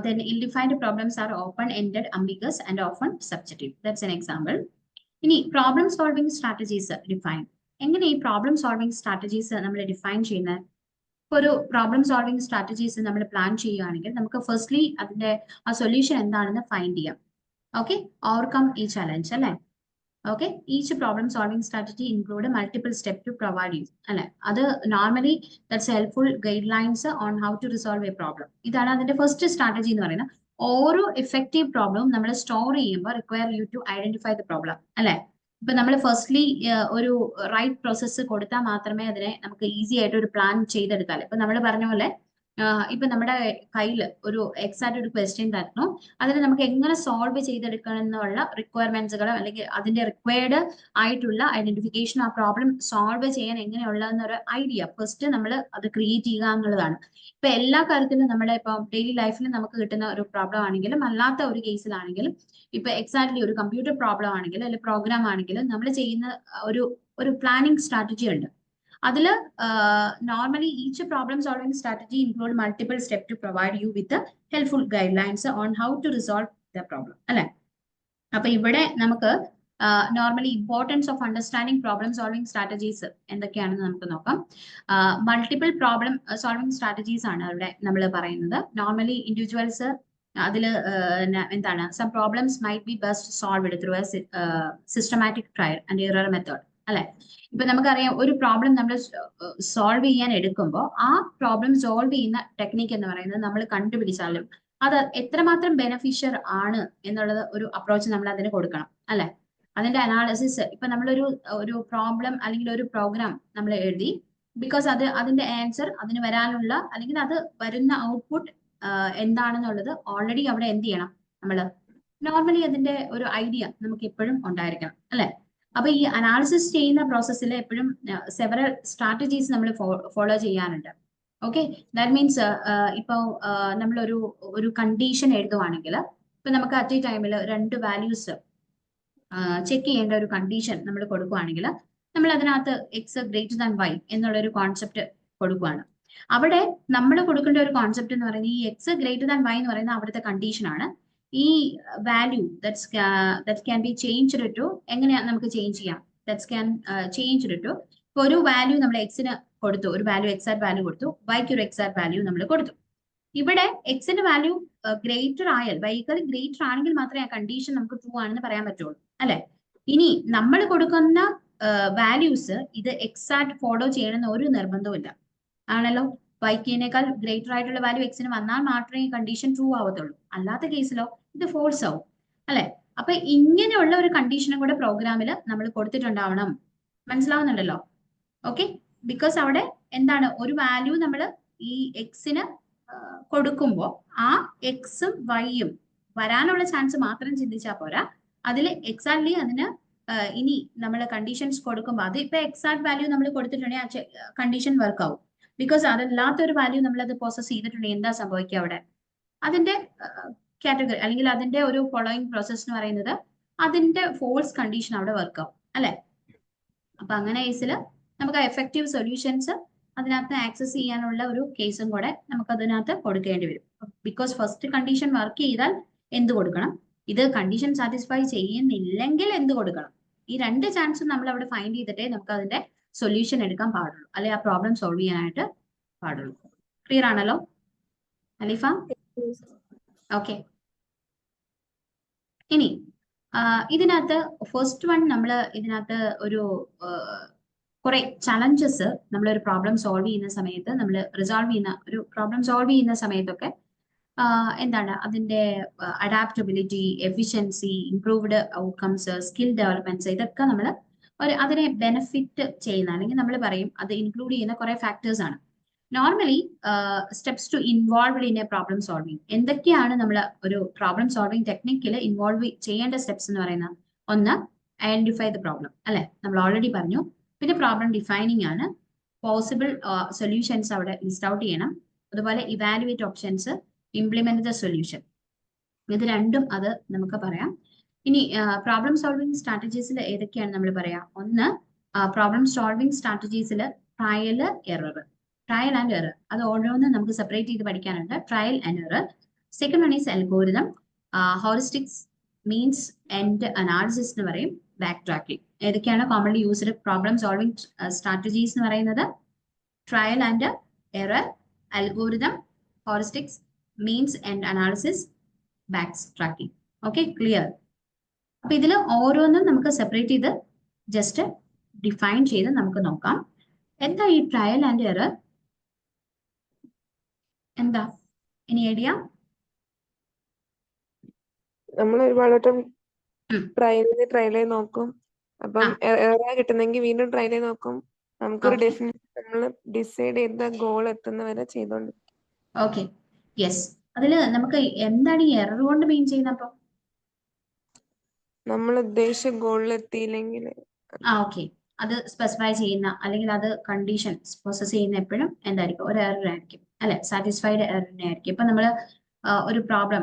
Then ill-defined problems are open-ended, ambiguous, and often subjective. That's an example. ഇനി പ്രോബ്ലം സോൾവിംഗ് സ്ട്രാറ്റജീസ് ഡിഫൈൻ. എങ്ങനെ ഈ problem solving strategies നമ്മൾ define ചെയ്യുന്നത്? ഒരു problem solving strategies നമ്മൾ plan ചെയ്യുകയാണെങ്കിൽ നമുക്ക് firstly അതിന്റെ ആ സൊല്യൂഷൻ എന്താണെന്ന് ഫൈൻഡ് ചെയ്യാം. ഓക്കെ, ഓവർകം ഈ ചലഞ്ച്, അല്ലെ? Okay, each problem solving strategy include multiple step to provide you, അല്ലെ? അത് normally that's helpful guidelines on how to resolve a problem. ഇതാണ് അതിന്റെ ഫസ്റ്റ് സ്ട്രാറ്റജി എന്ന് പറയുന്നത്. ഓരോ എഫക്റ്റീവ് പ്രോബ്ലം നമ്മൾ സ്റ്റോർ ചെയ്യുമ്പോൾ require you to identify the problem, അല്ലെ? ഇപ്പൊ നമ്മൾ ഫസ്റ്റ്ലി ഒരു റൈറ്റ് പ്രോസസ്സ് കൊടുത്താൽ മാത്രമേ അതിനെ നമുക്ക് ഈസി ആയിട്ട് ഒരു പ്ലാൻ ചെയ്തെടുക്കാറ്. ഇപ്പൊ നമ്മൾ പറഞ്ഞ പോലെ ഇപ്പൊ നമ്മുടെ കയ്യിൽ ഒരു എക്സാക്ട് ഒരു ക്വസ്റ്റ്യൻ തരുന്നു, അതിന് നമുക്ക് എങ്ങനെ സോൾവ് ചെയ്തെടുക്കണം എന്നുള്ള റിക്വയർമെന്റ്സുകൾ അല്ലെങ്കിൽ അതിന്റെ റിക്വയർഡ് ആയിട്ടുള്ള ഐഡന്റിഫിക്കേഷൻ, ആ പ്രോബ്ലം സോൾവ് ചെയ്യാൻ എങ്ങനെയുള്ളതെന്നൊരു ഐഡിയ ഫസ്റ്റ് നമ്മൾ അത് ക്രിയേറ്റ് ചെയ്യുക എന്നുള്ളതാണ്. ഇപ്പൊ എല്ലാ കാര്യത്തിലും നമ്മുടെ ഇപ്പൊ ഡെയിലി ലൈഫിൽ നമുക്ക് കിട്ടുന്ന ഒരു പ്രോബ്ലം ആണെങ്കിലും അല്ലാത്ത ഒരു കേസിലാണെങ്കിലും ഇപ്പൊ എക്സാക്ട്ലി ഒരു കമ്പ്യൂട്ടർ പ്രോബ്ലം ആണെങ്കിലും അല്ലെങ്കിൽ പ്രോഗ്രാം ആണെങ്കിലും നമ്മൾ ചെയ്യുന്ന ഒരു പ്ലാനിങ് സ്ട്രാറ്റജി ഉണ്ട്. അതില് normally each problem solving strategy include multiple step to provide you with helpful guidelines on how to resolve the problem, അല്ലെ? അപ്പൊ ഇവിടെ നമുക്ക് normally importance of understanding problem solving strategies എന്തൊക്കെയാണെന്ന് നമുക്ക് നോക്കാം. മൾട്ടിപ്പിൾ പ്രോബ്ലം സോൾവിംഗ് സ്ട്രാറ്റജീസ് ആണ് ഇവിടെ നമ്മൾ പറയുന്നത്. നോർമലി ഇൻഡിവിജ്വൽസ് അതില് എന്താണ് some problems might be best solved through a systematic trial and error method, അല്ലെ? ഇപ്പൊ നമുക്കറിയാം ഒരു പ്രോബ്ലം നമ്മൾ സോൾവ് ചെയ്യാൻ എടുക്കുമ്പോൾ ആ പ്രോബ്ലം സോൾവ് ചെയ്യുന്ന ടെക്നിക്ക് എന്ന് പറയുന്നത് നമ്മൾ കണ്ടുപിടിച്ചാലും അത് എത്രമാത്രം ബെനഫിഷ്യർ ആണ് എന്നുള്ളത് ഒരു അപ്രോച്ച് നമ്മൾ അതിന് കൊടുക്കണം, അല്ലെ? അതിന്റെ അനാലിസിസ് ഇപ്പൊ നമ്മളൊരു പ്രോബ്ലം അല്ലെങ്കിൽ ഒരു പ്രോഗ്രാം നമ്മൾ എഴുതി, ബിക്കോസ് അതിന്റെ ആൻസർ അതിന് വരാനുള്ള അല്ലെങ്കിൽ അത് വരുന്ന ഔട്ട്പുട്ട് എന്താണെന്നുള്ളത് ഓൾറെഡി അവിടെ എന്ത് ചെയ്യണം നമ്മൾ നോർമലി അതിന്റെ ഒരു ഐഡിയ നമുക്ക് എപ്പോഴും ഉണ്ടായിരിക്കണം, അല്ലെ? അപ്പൊ ഈ അനാലിസിസ് ചെയ്യുന്ന പ്രോസസ്സിൽ എപ്പോഴും സെവറൽ സ്ട്രാറ്റജീസ് നമ്മൾ ഫോളോ ചെയ്യാറുണ്ട്. ഓക്കെ, ദാറ്റ് മീൻസ് ഇപ്പോൾ നമ്മളൊരു കണ്ടീഷൻ എഴുതുവാണെങ്കിൽ ഇപ്പൊ നമുക്ക് അറ്റ് എ ടൈമിൽ രണ്ട് വാല്യൂസ് ചെക്ക് ചെയ്യേണ്ട ഒരു കണ്ടീഷൻ നമ്മൾ കൊടുക്കുകയാണെങ്കിൽ നമ്മൾ അതിനകത്ത് എക്സ് ഗ്രേറ്റർ ദാൻ വൈ എന്നുള്ള ഒരു കോൺസെപ്റ്റ് കൊടുക്കുകയാണ്. അവിടെ നമ്മൾ കൊടുക്കേണ്ട ഒരു കോൺസെപ്റ്റ് എന്ന് പറയുന്നത് ഈ എക്സ് ഗ്രേറ്റർ ദാൻ വൈ എന്ന് പറയുന്ന അവിടുത്തെ കണ്ടീഷനാണ്. ഈ value that can be change to എങ്ങനെയാ നമുക്ക് ചേഞ്ച് ചെയ്യാം, ദാറ്റ് ക്യാൻ ചേഞ്ച് ടു ഇപ്പൊ ഒരു വാല്യൂ നമ്മൾ എക്സിന് കൊടുത്തു, ഒരു വാല്യൂ എക്സാക്ട് വാല്യൂ കൊടുത്തു, വൈക്ക് ഒരു എക്സാക്ട് വാല്യൂ നമ്മൾ കൊടുത്തു. ഇവിടെ എക്സിന്റെ വാല്യൂ ഗ്രേറ്റർ ആയാൽ വൈകൾ ഗ്രേറ്റർ ആണെങ്കിൽ മാത്രമേ ആ കണ്ടീഷൻ നമുക്ക് ട്രൂ ആണെന്ന് പറയാൻ പറ്റുള്ളൂ അല്ലെ. ഇനി നമ്മൾ കൊടുക്കുന്ന വാല്യൂസ് ഇത് എക്സാക്ട് ഫോളോ ചെയ്യണമെന്ന് ഒരു നിർബന്ധവും ആണല്ലോ. വൈക്കിനേക്കാൾ ഗ്രേറ്റർ ആയിട്ടുള്ള വാല്യൂ എക്സിന് വന്നാൽ മാത്രമേ ഈ കണ്ടീഷൻ ട്രൂ ആവത്തുള്ളൂ, അല്ലാത്ത കേസിലോ ഇത് ഫോൾസ് ആവും അല്ലെ. അപ്പൊ ഇങ്ങനെയുള്ള ഒരു കണ്ടീഷനും കൂടെ പ്രോഗ്രാമിൽ നമ്മൾ കൊടുത്തിട്ടുണ്ടാവണം. മനസ്സിലാവുന്നുണ്ടല്ലോ? ഓക്കെ, ബിക്കോസ് അവിടെ എന്താണ് ഒരു വാല്യൂ നമ്മൾ ഈ എക്സിന് കൊടുക്കുമ്പോൾ ആ എക്സും വൈയും വരാനുള്ള ചാൻസ് മാത്രം ചിന്തിച്ചാൽ പോരാ, അതിൽ എക്സാക്ട്ലി അതിന് ഇനി നമ്മൾ കണ്ടീഷൻസ് കൊടുക്കുമ്പോൾ അത് ഇപ്പൊ എക്സാക്ട് വാല്യൂ നമ്മൾ കൊടുത്തിട്ടുണ്ടെങ്കിൽ ആ കണ്ടീഷൻ വർക്ക് ആവും. ബിക്കോസ് അതല്ലാത്തൊരു വാല്യൂ നമ്മൾ അത് പ്രോസസ് ചെയ്തിട്ടുണ്ടെങ്കിൽ എന്താ സംഭവിക്കുക, അവിടെ അതിന്റെ കാറ്റഗറി അല്ലെങ്കിൽ അതിന്റെ ഒരു ഫോളോയിങ് പ്രോസസ് എന്ന് പറയുന്നത് അതിന്റെ ഫോൾസ് കണ്ടീഷൻ അവിടെ വർക്ക് ആവും അല്ലെ. അപ്പൊ അങ്ങനെ കേസിൽ നമുക്ക് എഫക്റ്റീവ് സൊല്യൂഷൻസ് അതിനകത്ത് ആക്സസ് ചെയ്യാനുള്ള ഒരു കേസും കൂടെ നമുക്ക് അതിനകത്ത് കൊടുക്കേണ്ടി വരും. ബിക്കോസ് ഫസ്റ്റ് കണ്ടീഷൻ വർക്ക് ചെയ്താൽ എന്ത് കൊടുക്കണം, ഇത് കണ്ടീഷൻ സാറ്റിസ്ഫൈ ചെയ്യുന്നില്ലെങ്കിൽ എന്ത് കൊടുക്കണം, ഈ രണ്ട് ചാൻസും നമ്മൾ അവിടെ ഫൈൻഡ് ചെയ്തിട്ടേ നമുക്ക് അതിന്റെ സൊല്യൂഷൻ എടുക്കാൻ പാടുള്ളൂ, അല്ലെ ആ പ്രോബ്ലം സോൾവ് ചെയ്യാനായിട്ട് പാടുള്ളൂ. ക്ലിയർ ആണല്ലോ അലിഫ? ഓക്കെ, ഇനി ഇതിനകത്ത് ഫസ്റ്റ് വൺ നമ്മൾ ഇതിനകത്ത് ഒരു കുറെ ചലഞ്ചസ് നമ്മളൊരു പ്രോബ്ലം സോൾവ് ചെയ്യുന്ന സമയത്ത് നമ്മൾ റിസോൾവ് ചെയ്യുന്ന ഒരു പ്രോബ്ലം സോൾവ് ചെയ്യുന്ന സമയത്തൊക്കെ എന്താണ് അതിന്റെ adaptability, efficiency, improved outcomes, skill developments, ഇതൊക്കെ നമ്മൾ അതിനെ ബെനിഫിറ്റ് ചെയ്യുന്ന അല്ലെങ്കിൽ നമ്മൾ പറയും അത് ഇൻക്ലൂഡ് ചെയ്യുന്ന കുറെ ഫാക്ടേഴ്സ് ആണ്. Normally steps to involve in a problem solving, എന്തൊക്കെയാണ് നമ്മൾ ഒരു പ്രോബ്ലം സോൾവിങ് ടെക്നിക്കിൽ ഇൻവോൾവ് ചെയ്യേണ്ട സ്റ്റെപ്സ് എന്ന് പറയുന്നത്? ഒന്ന്, ഐഡന്റിഫൈ ദ പ്രോബ്ലം അല്ലെ, നമ്മൾ ഓൾറെഡി പറഞ്ഞു. പിന്നെ പ്രോബ്ലം ഡിഫൈനിങ് ആണ്, പോസിബിൾ സൊല്യൂഷൻസ് അവിടെ ലിസ്റ്റ് ഔട്ട് ചെയ്യണം. അതുപോലെ evaluate options, implement the solution, ഇത് രണ്ടും അത് നമുക്ക് പറയാം. ഇനി പ്രോബ്ലം സോൾവിങ് സ്ട്രാറ്റജീസിൽ ഏതൊക്കെയാണ് നമ്മൾ പറയാം? ഒന്ന്, പ്രോബ്ലം സോൾവിങ് സ്ട്രാറ്റജീസിൽ ട്രയൽ ആൻഡ് എറർ, അത് ഓരോന്നും നമുക്ക് സെപ്പറേറ്റ് ചെയ്ത് പഠിക്കാനുണ്ട്. Trial and error. Second one is algorithm, heuristics, means and analysis എന്ന് പറയും, ബാക്ക് ട്രാക്കിംഗ്. ഏതൊക്കെയാണ് commonly used problem solving strategies എന്ന് പറയുന്നത്? Trial and error, algorithm, heuristics, means and analysis, back tracking. Okay, clear? അപ്പൊ ഇതിൽ ഓരോന്നും നമുക്ക് സെപ്പറേറ്റ് ചെയ്ത് ജസ്റ്റ് ഡിഫൈൻ ചെയ്ത് നമുക്ക് നോക്കാം. എന്താ ഈ ട്രയൽ ആൻഡ് എറർ? എന്താ ഇനി ഐഡിയ? നമ്മൾ ഒരുപാട് വട്ടം ട്രയൽ ചെയ്ത് നോക്കും. അപ്പം എറർ കിട്ടുന്നെങ്കിൽ വീണ്ടും ട്രയൽ ചെയ്ത് നോക്കും. നമുക്കൊരു ഡെഫിനിഷൻ നമ്മൾ ഡിസൈഡ് ചെയ്ത ഗോൾ എത്തുന്നവരെ ചെയ്തോണ്ട്. Okay, yes. അതില് നമുക്ക് എന്താണ് ഈ എറർ കൊണ്ട് മീൻ ചെയ്യുന്നത്? അപ്പൊ നമ്മൾ ഉദ്ദേശിച്ച ഗോളിൽ എത്തിയില്ലെങ്കിൽ ഓക്കെ, അത് സ്പെസിഫൈ ചെയ്യുന്ന അല്ലെങ്കിൽ അത് കണ്ടീഷൻ പ്രോസസ് ചെയ്യുന്ന എപ്പോഴും എന്തായിരിക്കും? ഒരു എറർ ആയിരിക്കും അല്ലെ, സാറ്റിസ്ഫൈഡ് എററിനെ ആയിരിക്കും. ഇപ്പൊ നമ്മൾ ഒരു പ്രോബ്ലം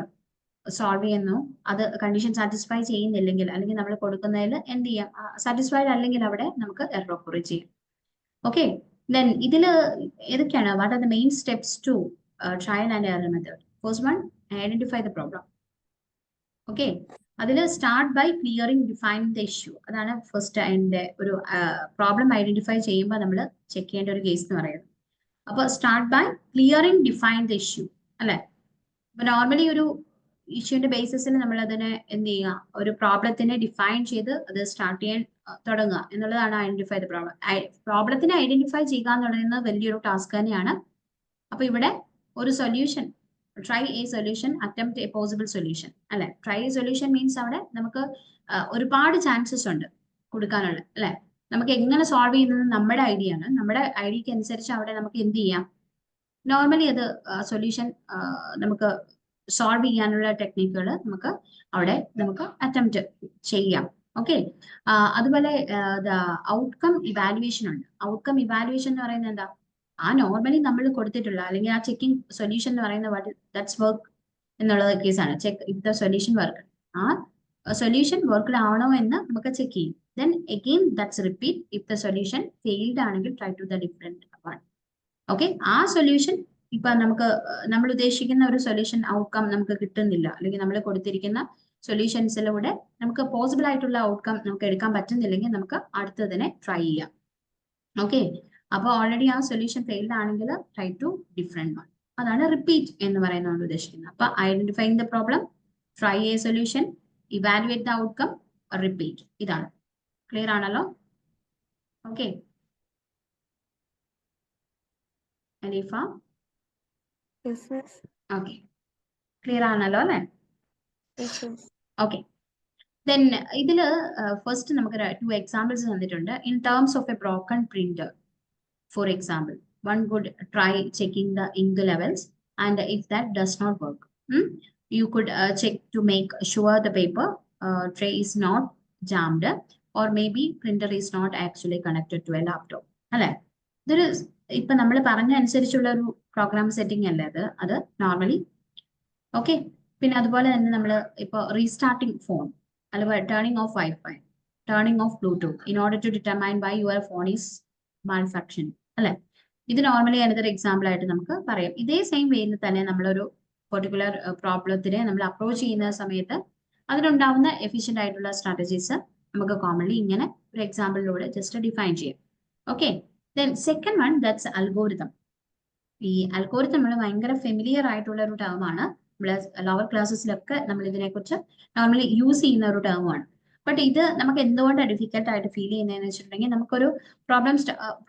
സോൾവ് ചെയ്യുന്നു, അത് കണ്ടീഷൻ സാറ്റിസ്ഫൈ ചെയ്യുന്നില്ലെങ്കിൽ അല്ലെങ്കിൽ നമ്മൾ കൊടുക്കുന്നതിൽ എന്ത് ചെയ്യാം, സാറ്റിസ്ഫൈഡ് അല്ലെങ്കിൽ അവിടെ നമുക്ക് എറർ ഒക്കർ ചെയ്യും. ഓക്കെ, ദെൻ ഇതിൽ ഏതൊക്കെയാണ്? What are the main steps to trial and error method? First one, identify the problem. Okay, അതിൽ start by clearing define the issue. അതാണ് ഫസ്റ്റ് അതിന്റെ ഒരു പ്രോബ്ലം ഐഡന്റിഫൈ ചെയ്യുമ്പോൾ നമ്മൾ ചെക്ക് ചെയ്യേണ്ട ഒരു കേസ് എന്ന് പറയുന്നത്. അപ്പൊ start by clearing define the issue അല്ലെ. അപ്പൊ നോർമലി ഒരു ഇഷ്യൂന്റെ ബേസിസിൽ നമ്മൾ അതിനെ എന്ത് ചെയ്യുക, ഒരു പ്രോബ്ലത്തിനെ ഡിഫൈൻ ചെയ്ത് അത് സ്റ്റാർട്ട് ചെയ്യാൻ തുടങ്ങുക എന്നുള്ളതാണ് ഐഡന്റിഫൈ ദ പ്രോബ്ലം. പ്രോബ്ലത്തിനെ ഐഡന്റിഫൈ ചെയ്യുക എന്ന് പറയുന്നത് വലിയൊരു ടാസ്ക് തന്നെയാണ്. അപ്പൊ ഇവിടെ ഒരു solution, try a solution, attempt A possible solution അല്ലെ. ട്രൈ എ സൊല്യൂഷൻ മീൻസ് അവിടെ നമുക്ക് ഒരുപാട് ചാൻസസ് ഉണ്ട് കൊടുക്കാനുള്ള അല്ലെ. നമുക്ക് എങ്ങനെ സോൾവ് ചെയ്യുന്നത് നമ്മുടെ ഐഡിയ ആണ്. നമ്മുടെ ഐഡിയക്ക് അനുസരിച്ച് അവിടെ നമുക്ക് എന്ത് ചെയ്യാം, നോർമലി അത് സൊല്യൂഷൻ നമുക്ക് സോൾവ് ചെയ്യാനുള്ള ടെക്നിക്കുകൾ നമുക്ക് അവിടെ നമുക്ക് അറ്റംപ്റ്റ് ചെയ്യാം. ഓക്കെ, അതുപോലെ ഔട്ട്കം ഇവാലുവേഷൻ ഉണ്ട്. ഔട്ട്കം ഇവാലുവേഷൻ എന്ന് പറയുന്നത് എന്താ? ആ നോർമലി നമ്മൾ കൊടുത്തിട്ടുള്ള അല്ലെങ്കിൽ ആ ചെക്കിംഗ് സൊല്യൂഷൻ എന്ന് പറയുന്ന വാട്ട് ദാറ്റ്സ് വർക്ക് എന്നുള്ള കേസാണ്. Check if the solution work, ആ സൊല്യൂഷൻ വർക്ക്ഡ് ആണോ എന്ന് നമുക്ക് ചെക്ക് ചെയ്യും. Then again that's repeat. If the solution failed ആണെങ്കിൽ try to the different one. Okay, ആ സൊല്യൂഷൻ ഇപ്പൊ നമുക്ക് നമ്മൾ ഉദ്ദേശിക്കുന്ന ഒരു സൊല്യൂഷൻ ഔട്ട്കം നമുക്ക് കിട്ടുന്നില്ല, അല്ലെങ്കിൽ നമ്മൾ കൊടുത്തിരിക്കുന്ന സൊല്യൂഷൻസിലൂടെ നമുക്ക് പോസിബിൾ ആയിട്ടുള്ള ഔട്ട്കം നമുക്ക് എടുക്കാൻ പറ്റുന്നില്ലെങ്കിൽ നമുക്ക് അടുത്തതിനെ ട്രൈ ചെയ്യാം. ഓക്കെ, അപ്പോൾ ഓൾറെഡി ആ സൊല്യൂഷൻ ഫെയിൽഡ് ആണെങ്കിൽ ട്രൈ ടു ഡിഫറെന്റ് വൺ. അതാണ് റിപ്പീറ്റ് എന്ന് പറയുന്നത് ഉദ്ദേശിക്കുന്നത്. അപ്പൊ identifying the problem, try a solution, evaluate the outcome, repeat. ഇതാണ്. ക്ലിയർ ആണല്ലോ? Okay, Alifa? Yes miss. Okay, clear ആണല്ലോ അല്ലേ? Yes miss. ഓക്കെ, ദെൻ ഇതില് ഫസ്റ്റ് നമുക്ക് 2 എക്സാമ്പിൾസ് തന്നിട്ടുണ്ട്. In terms of a broken printer, for example, one could try checking the ink levels, and if that does not work, you could check to make sure the paper tray is not jammed, or maybe printer is not actually connected to a laptop. അല്ലെ, ഇതൊരു ഇപ്പൊ നമ്മൾ പറഞ്ഞ അനുസരിച്ചുള്ള ഒരു programme setting അല്ലേ അത് normally. Okay, പിന്നെ അതുപോലെ തന്നെ നമ്മൾ ഇപ്പൊ റീസ്റ്റാർട്ടിംഗ് ഫോൺ, അല്ലെങ്കിൽ turning off wifi, turning off bluetooth in order to determine why your phone is malfunction. അല്ലെ, ഇത് നോർമലി അതിനൊരു എക്സാമ്പിൾ ആയിട്ട് നമുക്ക് പറയാം. ഇതേ സെയിം വേയിൽ തന്നെ നമ്മളൊരു പെർട്ടിക്കുലർ പ്രോബ്ലത്തിനെ നമ്മൾ അപ്രോച്ച് ചെയ്യുന്ന സമയത്ത് അതിനുണ്ടാവുന്ന എഫിഷ്യന്റ് ആയിട്ടുള്ള സ്ട്രാറ്റജീസ് നമുക്ക് കോമൺലി ഇങ്ങനെ ഒരു എക്സാമ്പിളിലൂടെ ജസ്റ്റ് ഡിഫൈൻ ചെയ്യാം. Okay, then second one, that's algorithm. ഈ അൽഗോരിതം നമ്മൾ ഭയങ്കര ഫെമിലിയർ ആയിട്ടുള്ള ഒരു ടേമാണ്. നമ്മൾ ലോവർ ക്ലാസ്സസിലൊക്കെ നമ്മൾ ഇതിനെക്കുറിച്ച് നോർമലി യൂസ് ചെയ്യുന്ന ഒരു ടേമാണ്. ബട്ട് ഇത് നമുക്ക് എന്തുകൊണ്ടാണ് ഡിഫിക്കൽട്ട് ആയിട്ട് ഫീൽ ചെയ്യുന്നതെന്ന് വെച്ചിട്ടുണ്ടെങ്കിൽ, നമുക്കൊരു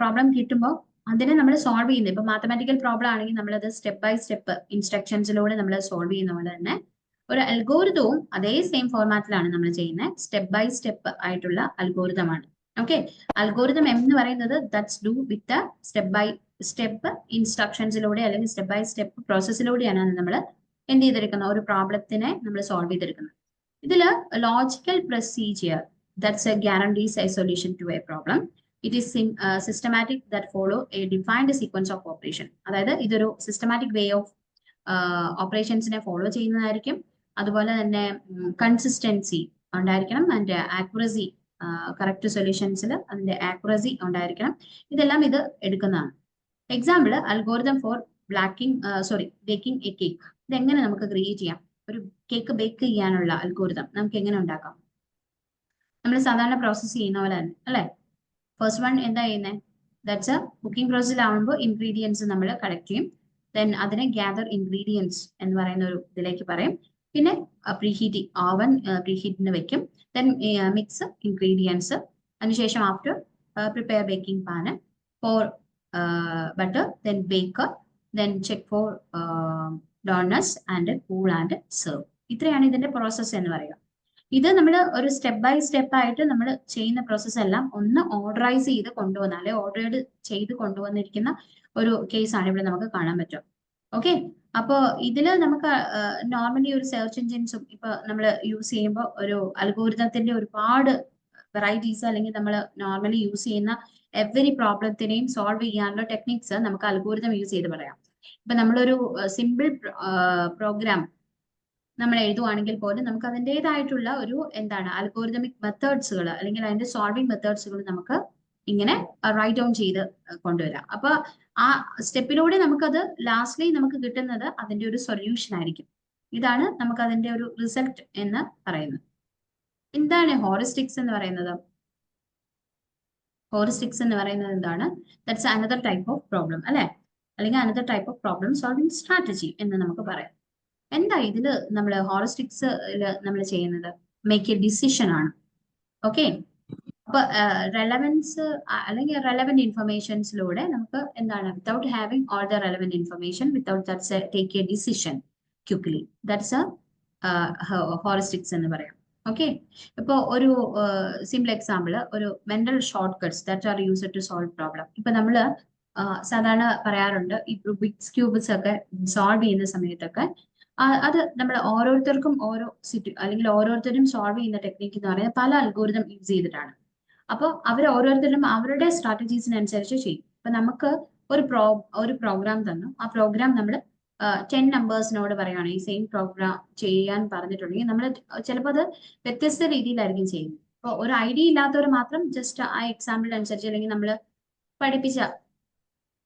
പ്രോബ്ലം കിട്ടുമ്പോൾ അതിനെ നമ്മൾ സോൾവ് ചെയ്യുന്നത്, ഇപ്പൊ മാത്തമാറ്റിക്കൽ പ്രോബ്ലം ആണെങ്കിൽ നമ്മളത് സ്റ്റെപ്പ് ബൈ സ്റ്റെപ്പ് ഇൻസ്ട്രക്ഷൻസിലൂടെ നമ്മൾ സോൾവ് ചെയ്യുന്ന പോലെ തന്നെ ഒരു അൽഗോരിതവും അതേ സെയിം ഫോർമാറ്റിലാണ് നമ്മൾ ചെയ്യുന്നത്. സ്റ്റെപ്പ് ബൈ സ്റ്റെപ്പ് ആയിട്ടുള്ള അൽഗോരിതമാണ്. ഓക്കെ, അൽഗോരിതം എന്ന് പറയുന്നത് that's do with step by step ഇൻസ്ട്രക്ഷൻസിലൂടെ അല്ലെങ്കിൽ സ്റ്റെപ്പ് ബൈ സ്റ്റെപ്പ് പ്രോസസ്സിലൂടെയാണ് നമ്മൾ എന്ത് ചെയ്തെടുക്കുന്നത്, ഒരു പ്രോബ്ലത്തിനെ നമ്മൾ സോൾവ് ചെയ്തെടുക്കുന്നത്. ഇതില് logical procedure that's guarantees a solution to a problem. It is systematic that follow a defined sequence of operation. അതായത് ഇതൊരു സിസ്റ്റമാറ്റിക് വേ ഓഫ് ഓപ്പറേഷൻസിനെ ഫോളോ ചെയ്യുന്നതായിരിക്കും. അതുപോലെ തന്നെ കൺസിസ്റ്റൻസി ഉണ്ടായിരിക്കണം, ആൻഡ് ആക്യുറസി, കറക്റ്റ് സൊല്യൂഷൻസിൽ അതിന്റെ ആക്യുറസി ഉണ്ടായിരിക്കണം. ഇതെല്ലാം ഇത് എടുക്കുന്നതാണ്. Example, algorithm four baking A cake. ഇതെങ്ങനെ നമുക്ക് ക്രിയേറ്റ് ചെയ്യാം? ഒരു കേക്ക് ബേക്ക് ചെയ്യാനുള്ള അൽഗോരിതം നമുക്ക് എങ്ങനെ ഉണ്ടാക്കാം? നമ്മൾ സാധാരണ പ്രോസസ് ചെയ്യുന്ന പോലെ തന്നെ അല്ലെ. ഫസ്റ്റ് വൺ എന്താ ചെയ്യുന്നത്? ദാറ്റ്സ് എ കുക്കിംഗ് പ്രോസസ്സിലാവുമ്പോൾ ഇൻഗ്രീഡിയൻസ് നമ്മൾ കളക്ട് ചെയ്യും. ദെൻ അതിനെ ഗ്യാദർ ഇൻഗ്രീഡിയൻസ് എന്ന് പറയുന്ന ഒരു ഇതിലേക്ക് പറയും. പിന്നെ പ്രീഹീറ്റിംഗ്, ഓവൻ പ്രീഹീറ്റിന് വെക്കും. Then mix ingredients. അതിനുശേഷം after prepare baking pan for butter, then bake, then check for donuts and cool and serve. ഇത്രയാണ് ഇതിന്റെ പ്രോസസ്സ് എന്ന് പറയുക. ഇത് നമ്മൾ ഒരു സ്റ്റെപ്പ് ബൈ സ്റ്റെപ്പ് ആയിട്ട് നമ്മൾ ചെയ്യുന്ന പ്രോസസ്സ് എല്ലാം ഒന്ന് ഓർഡറൈസ് ചെയ്ത് കൊണ്ടുവന്ന, അല്ലെ ഓർഡേർഡ് ചെയ്ത് കൊണ്ടുവന്നിരിക്കുന്ന ഒരു കേസാണ് ഇവിടെ നമുക്ക് കാണാൻ പറ്റും. ഓക്കെ, അപ്പോൾ ഇതിൽ നമുക്ക് നോർമലി ഒരു സെർച്ച് എഞ്ചിൻസും ഇപ്പൊ നമ്മൾ യൂസ് ചെയ്യുമ്പോൾ ഒരു അൽഗോരിതത്തിന്റെ ഒരുപാട് വെറൈറ്റീസ്, അല്ലെങ്കിൽ നമ്മൾ നോർമലി യൂസ് ചെയ്യുന്ന എവറി പ്രോബ്ലത്തിനെയും സോൾവ് ചെയ്യാനുള്ള ടെക്നിക്സ് നമുക്ക് അൽഗോരിതം യൂസ് ചെയ്ത് പറയാം. ഇപ്പൊ നമ്മളൊരു സിമ്പിൾ പ്രോഗ്രാം നമ്മൾ എഴുതുവാണെങ്കിൽ പോലും നമുക്ക് അതിൻ്റെതായിട്ടുള്ള ഒരു എന്താണ് അൽഗോരിതമിക് മെത്തേഡ്സുകൾ, അല്ലെങ്കിൽ അതിന്റെ സോൾവിങ് മെത്തേഡ്സുകൾ നമുക്ക് ഇങ്ങനെ റൈറ്റ് ഡൗൺ ചെയ്ത് കൊണ്ടുവരാം. അപ്പൊ ആ സ്റ്റെപ്പിലൂടെ നമുക്കത് ലാസ്റ്റ്ലി നമുക്ക് കിട്ടുന്നത് അതിന്റെ ഒരു സൊല്യൂഷൻ ആയിരിക്കും. ഇതാണ് നമുക്ക് അതിന്റെ ഒരു റിസൾട്ട് എന്ന് പറയുന്നത്. എന്താണ് ഹോറിസ്റ്റിക്സ് എന്ന് പറയുന്നത്? ഹോറിസ്റ്റിക്സ് എന്ന് പറയുന്നത് എന്താണ്? That's another type of problem അല്ലെ, അല്ലെങ്കിൽ another type of problem solving strategy എന്ന് നമുക്ക് പറയാം. എന്താ ഇതില് നമ്മൾ ഹോറിസ്റ്റിക്സ് നമ്മൾ ചെയ്യുന്നത്? മേക്ക് എ ഡിസിഷൻ ആണ്. ഓക്കെ, അപ്പൊ റെലവൻസ് അല്ലെങ്കിൽ റെലവെന്റ് ഇൻഫർമേഷൻസിലൂടെ നമുക്ക് എന്താണ്, without having all the relevant information, without that's take a decision quickly, that's heuristics എന്ന് പറയാം. ഓക്കെ, ഇപ്പൊ ഒരു സിമ്പിൾ എക്സാമ്പിൾ, ഒരു mental short cuts that are used to solve problem. ഇപ്പൊ നമ്മള് സാധാരണ പറയാറുണ്ട്, ഈ റുബിക്സ് ക്യൂബ്സ് ഒക്കെ സോൾവ് ചെയ്യുന്ന സമയത്തൊക്കെ അത് നമ്മൾ ഓരോരുത്തർക്കും അല്ലെങ്കിൽ ഓരോരുത്തരും സോൾവ് ചെയ്യുന്ന ടെക്നിക്ക് എന്ന് പറയുന്നത് പല അൽഗോരിതം യൂസ് ചെയ്തിട്ടാണ്. അപ്പോൾ അവർ ഓരോരുത്തരും അവരുടെ സ്ട്രാറ്റജീസിനനുസരിച്ച് ചെയ്യും. ഇപ്പൊ നമുക്ക് ഒരു പ്രോഗ്രാം തന്നു. ആ പ്രോഗ്രാം നമ്മൾ 10 നമ്പേഴ്സിനോട് പറയുകയാണ് ഈ സെയിം പ്രോഗ്രാം ചെയ്യാൻ പറഞ്ഞിട്ടുണ്ടെങ്കിൽ നമ്മൾ ചിലപ്പോൾ അത് വ്യത്യസ്ത രീതിയിലായിരിക്കും ചെയ്യുന്നത്. അപ്പോൾ ഒരു ഐഡിയ ഇല്ലാത്തവർ മാത്രം ജസ്റ്റ് ആ എക്സാമ്പിൾ അനുസരിച്ച് അല്ലെങ്കിൽ നമ്മൾ പഠിപ്പിച്ച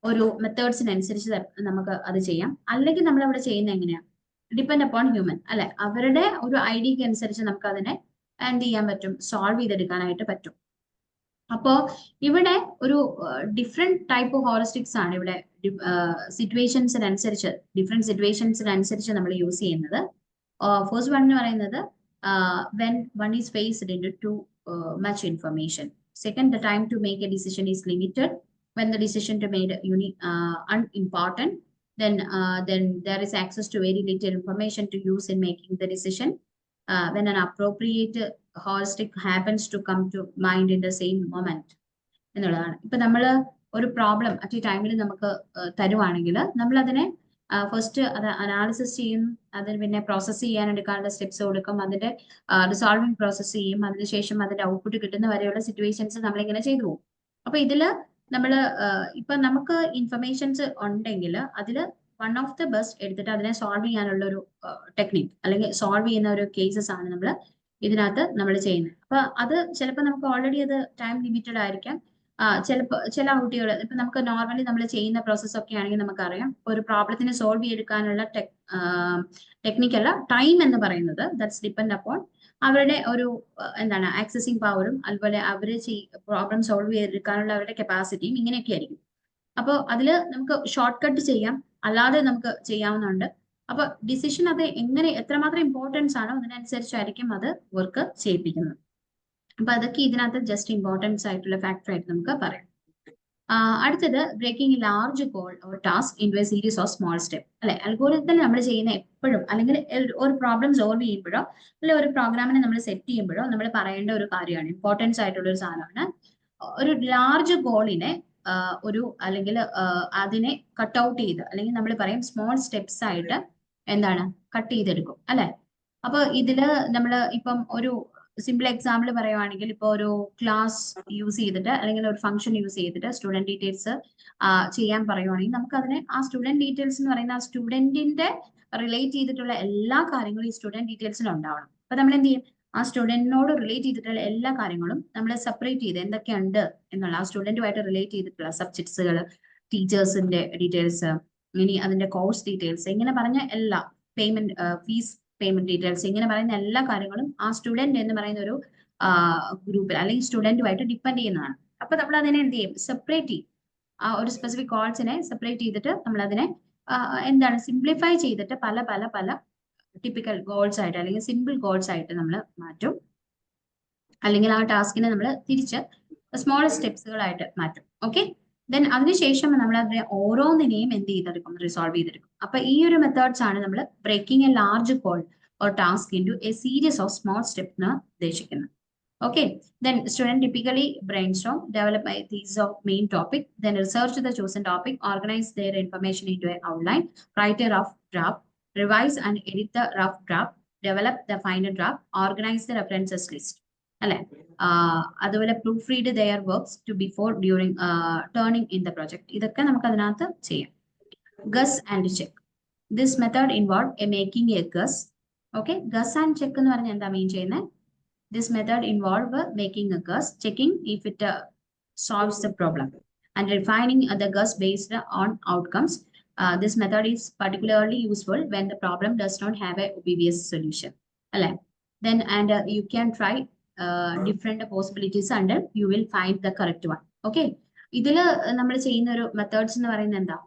ഒരു മെത്തേഡ്സിനനുസരിച്ച് നമുക്ക് അത് ചെയ്യാം. അല്ലെങ്കിൽ നമ്മൾ അവിടെ ചെയ്യുന്നത് എങ്ങനെയാണ്, ഡിപ്പെൻഡ് അപ്പോൺ ഹ്യൂമൻ അല്ലെ, അവരുടെ ഒരു ഐഡിയക്ക് അനുസരിച്ച് നമുക്ക് അതിനെ എന്ത് ചെയ്യാൻ പറ്റും, സോൾവ് ചെയ്തെടുക്കാനായിട്ട് പറ്റും. അപ്പോ ഇവിടെ ഒരു ഡിഫറെന്റ് ടൈപ്പ് ഓഫ് ഹോറിസ്റ്റിക്സ് ആണ് ഇവിടെ സിറ്റുവേഷൻസിനനുസരിച്ച് ഡിഫറെന്റ് സിറ്റുവേഷൻസിനനുസരിച്ച് നമ്മൾ യൂസ് ചെയ്യുന്നത്. ഫസ്റ്റ് വൺ എന്ന് പറയുന്നത് when one is faced in too much information. Second, the time to make a decision is limited. When the decision to made unimportant, then there is access to very little information to use in making the decision. When an appropriate heuristic happens to come to mind in the same moment എന്നുള്ളതാണ്. ഇപ്പൊ നമ്മൾ ഒരു problem at ഈ ടൈമിൽ നമുക്ക് തരുവാണെങ്കിൽ നമ്മൾ അതിനെ ഫസ്റ്റ് അത് അനാലിസിസ് ചെയ്യും, അതിന് പിന്നെ പ്രോസസ്സ് ചെയ്യാൻ എടുക്കാനുള്ള സ്റ്റെപ്സ് കൊടുക്കും, അതിന്റെ റിസോൾവിങ് പ്രോസസ്സ് ചെയ്യും, അതിനുശേഷം അതിന്റെ ഔട്ട്പുട്ട് കിട്ടുന്ന വരെയുള്ള സിറ്റുവേഷൻസ് നമ്മളിങ്ങനെ ചെയ്തു പോകും. അപ്പൊ ഇതില് നമ്മൾ ഇപ്പൊ നമുക്ക് ഇൻഫർമേഷൻസ് ഉണ്ടെങ്കിൽ അതിൽ വൺ ഓഫ് ദ ബെസ്റ്റ് എടുത്തിട്ട് അതിനെ സോൾവ് ചെയ്യാനുള്ള ഒരു ടെക്നിക് അല്ലെങ്കിൽ സോൾവ് ചെയ്യുന്ന ഒരു കേസസ് ആണ് നമ്മൾ ഇതിനകത്ത് നമ്മൾ ചെയ്യുന്നത്. അപ്പൊ അത് ചിലപ്പോൾ നമുക്ക് ഓൾറെഡി അത് ടൈം ലിമിറ്റഡ് ആയിരിക്കാം. ചില കുട്ടികൾ ഇപ്പൊ നമുക്ക് നോർമലി നമ്മൾ ചെയ്യുന്ന പ്രോസസ് ഒക്കെ ആണെങ്കിൽ നമുക്കറിയാം ഒരു പ്രോബ്ലത്തിനെ സോൾവ് ചെയ്തെടുക്കാനുള്ള ടെക്നിക്കല്ല ടൈം എന്ന് പറയുന്നത്. ദാറ്റ്സ് ഡിപ്പെൻഡ് അപ്പോൺ അവരുടെ ഒരു എന്താണ് ആക്സസിങ് പവറും അതുപോലെ അവര് പ്രോബ്ലം സോൾവ് ചെയ്തെടുക്കാനുള്ള അവരുടെ കപ്പാസിറ്റിയും ഇങ്ങനെയൊക്കെ ആയിരിക്കും. അപ്പോൾ അതിൽ നമുക്ക് ഷോർട്ട് കട്ട് ചെയ്യാം, അല്ലാതെ നമുക്ക് ചെയ്യാവുന്നുണ്ട്. അപ്പൊ ഡിസിഷൻ അത് എങ്ങനെ എത്രമാത്രം ഇമ്പോർട്ടൻസ് ആണോ അതിനനുസരിച്ചായിരിക്കും അത് വർക്ക് ചെയ്യിപ്പിക്കുന്നത്. അപ്പൊ അതൊക്കെ ഇതിനകത്ത് ജസ്റ്റ് ഇമ്പോർട്ടൻസ് ആയിട്ടുള്ള ഫാക്ടർ ആയിട്ട് നമുക്ക് പറയാം. അടുത്തത് breaking large goal or task into a series of small step അല്ലെ. അൽഗോരിതത്തിൽ നമ്മൾ ചെയ്യുന്ന എപ്പോഴും അല്ലെങ്കിൽ ഒരു പ്രോബ്ലം സോൾവ് ചെയ്യുമ്പോഴോ അല്ലെ ഒരു പ്രോഗ്രാമിനെ നമ്മൾ സെറ്റ് ചെയ്യുമ്പോഴോ നമ്മൾ പറയേണ്ട ഒരു കാര്യമാണ്, ഇമ്പോർട്ടൻസ് ആയിട്ടുള്ള ഒരു സാധനമാണ്. ഒരു ലാർജ് ഗോളിനെ ഒരു അല്ലെങ്കിൽ അതിനെ കട്ട് ഔട്ട് ചെയ്ത് അല്ലെങ്കിൽ നമ്മൾ പറയും സ്മോൾ സ്റ്റെപ്സ് ആയിട്ട് എന്താണ് കട്ട് ചെയ്തെടുക്കും അല്ലെ. അപ്പൊ ഇതില് നമ്മൾ ഇപ്പം ഒരു സിമ്പിൾ എക്സാമ്പിൾ പറയുവാണെങ്കിൽ ഇപ്പൊ ഒരു ക്ലാസ് യൂസ് ചെയ്തിട്ട് അല്ലെങ്കിൽ ഒരു ഫംഗ്ഷൻ യൂസ് ചെയ്തിട്ട് സ്റ്റുഡന്റ് ഡീറ്റെയിൽസ് ചെയ്യാൻ പറയുവാണെങ്കിൽ നമുക്ക് അതിനെ ആ സ്റ്റുഡന്റ് ഡീറ്റെയിൽസ് എന്ന് പറയുന്ന ആ സ്റ്റുഡന്റിന്റെ റിലേറ്റ് ചെയ്തിട്ടുള്ള എല്ലാ കാര്യങ്ങളും ഈ സ്റ്റുഡന്റ് ഡീറ്റെയിൽസിൽ ഉണ്ടാവണം. അപ്പൊ നമ്മൾ എന്ത് ചെയ്യും, ആ സ്റ്റുഡന്റിനോട് റിലേറ്റ് ചെയ്തിട്ടുള്ള എല്ലാ കാര്യങ്ങളും നമ്മൾ സെപ്പറേറ്റ് ചെയ്ത് എന്തൊക്കെയുണ്ട് എന്നുള്ള ആ സ്റ്റുഡന്റുമായിട്ട് റിലേറ്റ് ചെയ്തിട്ടുള്ള സബ്ജക്ട്സുകൾ, ടീച്ചേഴ്സിന്റെ ഡീറ്റെയിൽസ്, ഇനി അതിന്റെ കോഴ്സ് ഡീറ്റെയിൽസ്, ഇങ്ങനെ പറഞ്ഞ എല്ലാ പേയ്മെന്റ് ഫീസ് പേയ്മെന്റ് ഡീറ്റെയിൽസ്, ഇങ്ങനെ പറയുന്ന എല്ലാ കാര്യങ്ങളും ആ സ്റ്റുഡന്റ് എന്ന് പറയുന്ന ഒരു ഗ്രൂപ്പിൽ അല്ലെങ്കിൽ സ്റ്റുഡന്റുമായിട്ട് ഡിപ്പെൻഡ് ചെയ്യുന്നതാണ്. അപ്പൊ നമ്മൾ അതിനെ എന്ത് ചെയ്യും, സെപ്പറേറ്റ് ചെയ്യും. ആ ഒരു സ്പെസിഫിക് കോൾസിനെ സെപ്പറേറ്റ് ചെയ്തിട്ട് നമ്മൾ അതിനെ എന്താണ് സിംപ്ലിഫൈ ചെയ്തിട്ട് പല പല പല ടിപ്പിക്കൽ ഗോൾസ് ആയിട്ട് അല്ലെങ്കിൽ സിമ്പിൾ ഗോൾസ് ആയിട്ട് നമ്മൾ മാറ്റും. അല്ലെങ്കിൽ ആ ടാസ്കിനെ നമ്മൾ തിരിച്ച് സ്മോൾ സ്റ്റെപ്സുകളായിട്ട് മാറ്റും. ഓക്കെ, ദെൻ അതിനുശേഷം നമ്മൾ അതിനെ ഓരോന്നിനെയും എന്ത് ചെയ്തെടുക്കും, റിസോൾവ് ചെയ്തെടുക്കും. അപ്പൊ ഈ ഒരു മെത്തേഡ്സ് ആണ് നമ്മൾ breaking a large goal or task into a series of small step എന്ന് ഉദ്ദേശിക്കുന്നത്. Okay, then student typically brainstorm, develop a thesis of main topic, then research the chosen topic, organize their information into an outline, write a rough draft, revise and edit the rough draft, develop the final draft, organize the references list. അല്ലെ, അതുപോലെ proofread their works to before during turning in the project. ഇതൊക്കെ നമുക്ക് അതിനകത്ത് ചെയ്യാം. Guess and check, this method involve a making a guess. Okay, guess and check എന്ന് പറഞ്ഞാൽ എന്താ മീൻ ചെയ്യുന്നത്? This method involves making a guess, checking if it solves the problem, and refining the guess based on outcomes. This method is particularly useful when the problem does not have a obvious solution. Then you can try different possibilities until you will find the correct one. Okay, ഇതില് നമ്മൾ ചെയ്യുന്ന ഒരു methods എന്ന് പറയുന്നത്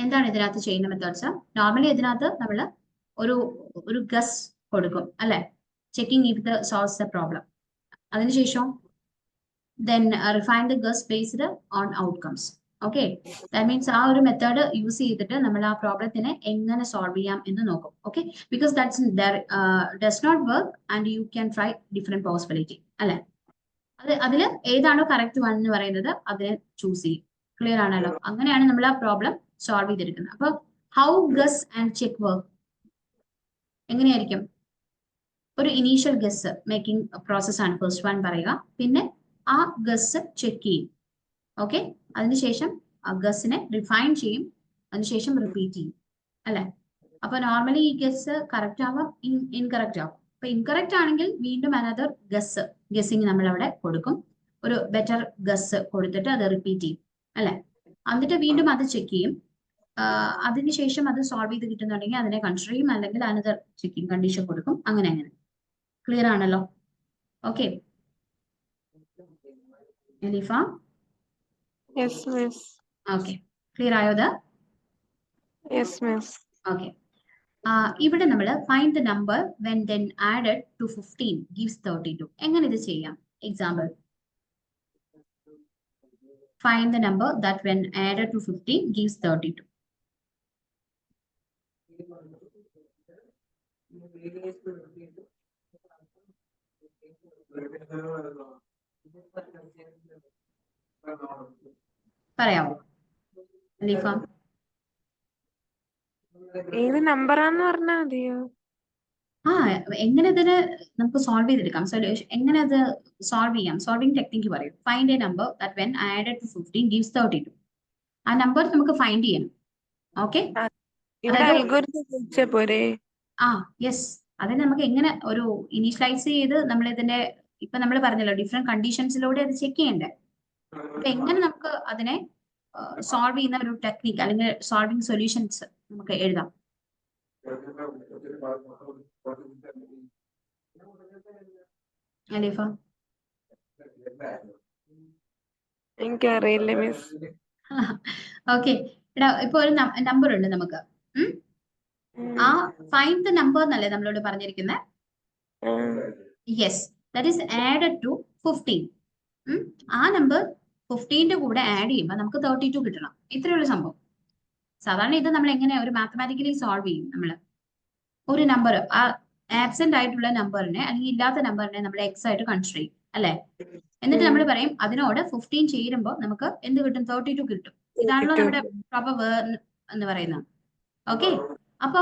എന്താണ് ഇതിനകത്ത് ചെയ്യുന്ന methods? Normally ഇതിനകത്ത് നമ്മൾ ഒരു ഗസ് കൊടുക്കും അല്ലെ, checking if the solves the problem. അതിനുശേഷം then refine the guess based on outcomes. Okay, that means ആ ഒരു മെത്തേഡ് യൂസ് ചെയ്തിട്ട് നമ്മൾ ആ പ്രോബ്ലത്തിനെ എങ്ങനെ സോൾവ് ചെയ്യാം എന്ന് നോക്കും. Okay, because that's does not work and you can try different possibility അല്ലെ. അതിൽ ഏതാണോ കറക്റ്റ് വൺ എന്ന് പറയുന്നത് അതിനെ ചൂസ് ചെയ്യും. ക്ലിയർ ആണല്ലോ? അങ്ങനെയാണ് നമ്മൾ ആ പ്രോബ്ലം സോൾവ് ചെയ്തെടുക്കുന്നത്. അപ്പൊ how guess and check work എങ്ങനെയായിരിക്കും? ഒരു ഇനീഷ്യൽ ഗസ് മേക്കിംഗ് പ്രോസസ് ആണ് ഫസ്റ്റ് വൺ പറയുക, പിന്നെ ആ ഗസ് ചെക്ക് ചെയ്യും. ഓക്കെ, അതിനുശേഷം ഗസ്സിനെ റിഫൈൻ ചെയ്യും, അതിനുശേഷം റിപ്പീറ്റ് ചെയ്യും അല്ലെ. അപ്പൊ നോർമലി ഈ ഗസ് കറക്റ്റ് ആവാം, ഇൻകറക്റ്റ് ആവും. അപ്പൊ ഇൻകറക്റ്റ് ആണെങ്കിൽ വീണ്ടും അനദർ ഗസ്സിങ് നമ്മൾ അവിടെ കൊടുക്കും, ഒരു ബെറ്റർ ഗസ് കൊടുത്തിട്ട് അത് റിപ്പീറ്റ് ചെയ്യും അല്ലെ. എന്നിട്ട് വീണ്ടും അത് ചെക്ക് ചെയ്യും. അതിനുശേഷം അത് സോൾവ് ചെയ്ത് കിട്ടുന്നുണ്ടെങ്കിൽ അതിനെ കൺസിഡർ ചെയ്യും, അല്ലെങ്കിൽ അനദർ ചെക്കിങ് കണ്ടീഷൻ കൊടുക്കും. അങ്ങനെ ക്ലിയർ ആണല്ലോ? Okay Alifa? Yes miss. Okay, clear ആയോത്? Yes miss. ഓക്കെ, ഇവിടെ നമ്മൾ find the number when then added to 15 gives 32. എങ്ങനെ ഇത് ചെയ്യാം? Example, find the number that when added to 15 gives 32. പറയാമോ ലീഫ? ഏത് നമ്പറാന്ന് പറഞ്ഞാ മതിയോ? എങ്ങനെ ഇതിന് നമുക്ക് സോൾവ് ചെയ്തെടുക്കാം, സൊല്യൂഷൻ എങ്ങനെ അത് സോൾവ് ചെയ്യാം, സോൾവിംഗ് ടെക്നിക്ക് പറയും. Find a number that when added to 15 gives 32. ആ നമ്പർ നമുക്ക് ഫൈൻഡ് ചെയ്യണം. ഓക്കെ, ഇവിടെ അൽഗോരിതം ഉപയോഗിച്ചാ പോരെ? യെസ്, അതിന് നമുക്ക് എങ്ങനെ ഒരു ഇനീഷ്യലൈസ് ചെയ്ത് നമ്മൾ ഇതിന്റെ ഇപ്പൊ നമ്മൾ പറഞ്ഞല്ലോ ഡിഫറെന്റ് കണ്ടീഷൻസിലൂടെ അത് ചെക്ക് ചെയ്യണ്ടേ. അപ്പൊ എങ്ങനെ നമുക്ക് അതിനെ സോൾവ് ചെയ്യുന്ന ഒരു ടെക്നിക്ക് അല്ലെങ്കിൽ സോൾവിംഗ് സൊല്യൂഷൻസ് നമുക്ക് എഴുതാം. അലീഫ? എനിക്കറിയില്ല മിസ്. ഓക്കെ, ഇപ്പൊ ഒരു നമ്പർ ഉണ്ട് നമുക്ക്. ആ ഫൈൻഡ് ദ നമ്പർ എന്നല്ലേ നമ്മളോട് പറഞ്ഞിരിക്കുന്നത്? Yes, that is added to 15. ആ നമ്പർ 15ന്റെ കൂടെ ആഡ് ചെയ്യുമ്പോൾ നമുക്ക് 32 കിട്ടണം. ഇത്രയുള്ള സംഭവം. സാധാരണ ഇത് നമ്മൾ എങ്ങനെ ഒരു മാത്തമാറ്റിക്കലി സോൾവ് ചെയ്യും? നമ്മൾ ഒരു നമ്പർ, ആ ആബ്സെന്റ് ആയിട്ടുള്ള നമ്പറിനെ അല്ലെങ്കിൽ ഇല്ലാത്ത നമ്പറിനെ നമ്മൾ എക്സ് ആയിട്ട് കൺസിഡർ ചെയ്യും അല്ലെ. എന്നിട്ട് നമ്മൾ പറയും അതിനോട് 15 ചേരുമ്പോൾ നമുക്ക് എന്ത് കിട്ടും? 32 കിട്ടും. ഇതാണല്ലോ നമ്മുടെ പ്രോപ്പർ വേർഡ് എന്ന് പറയുന്നത്. ഓക്കെ, അപ്പോ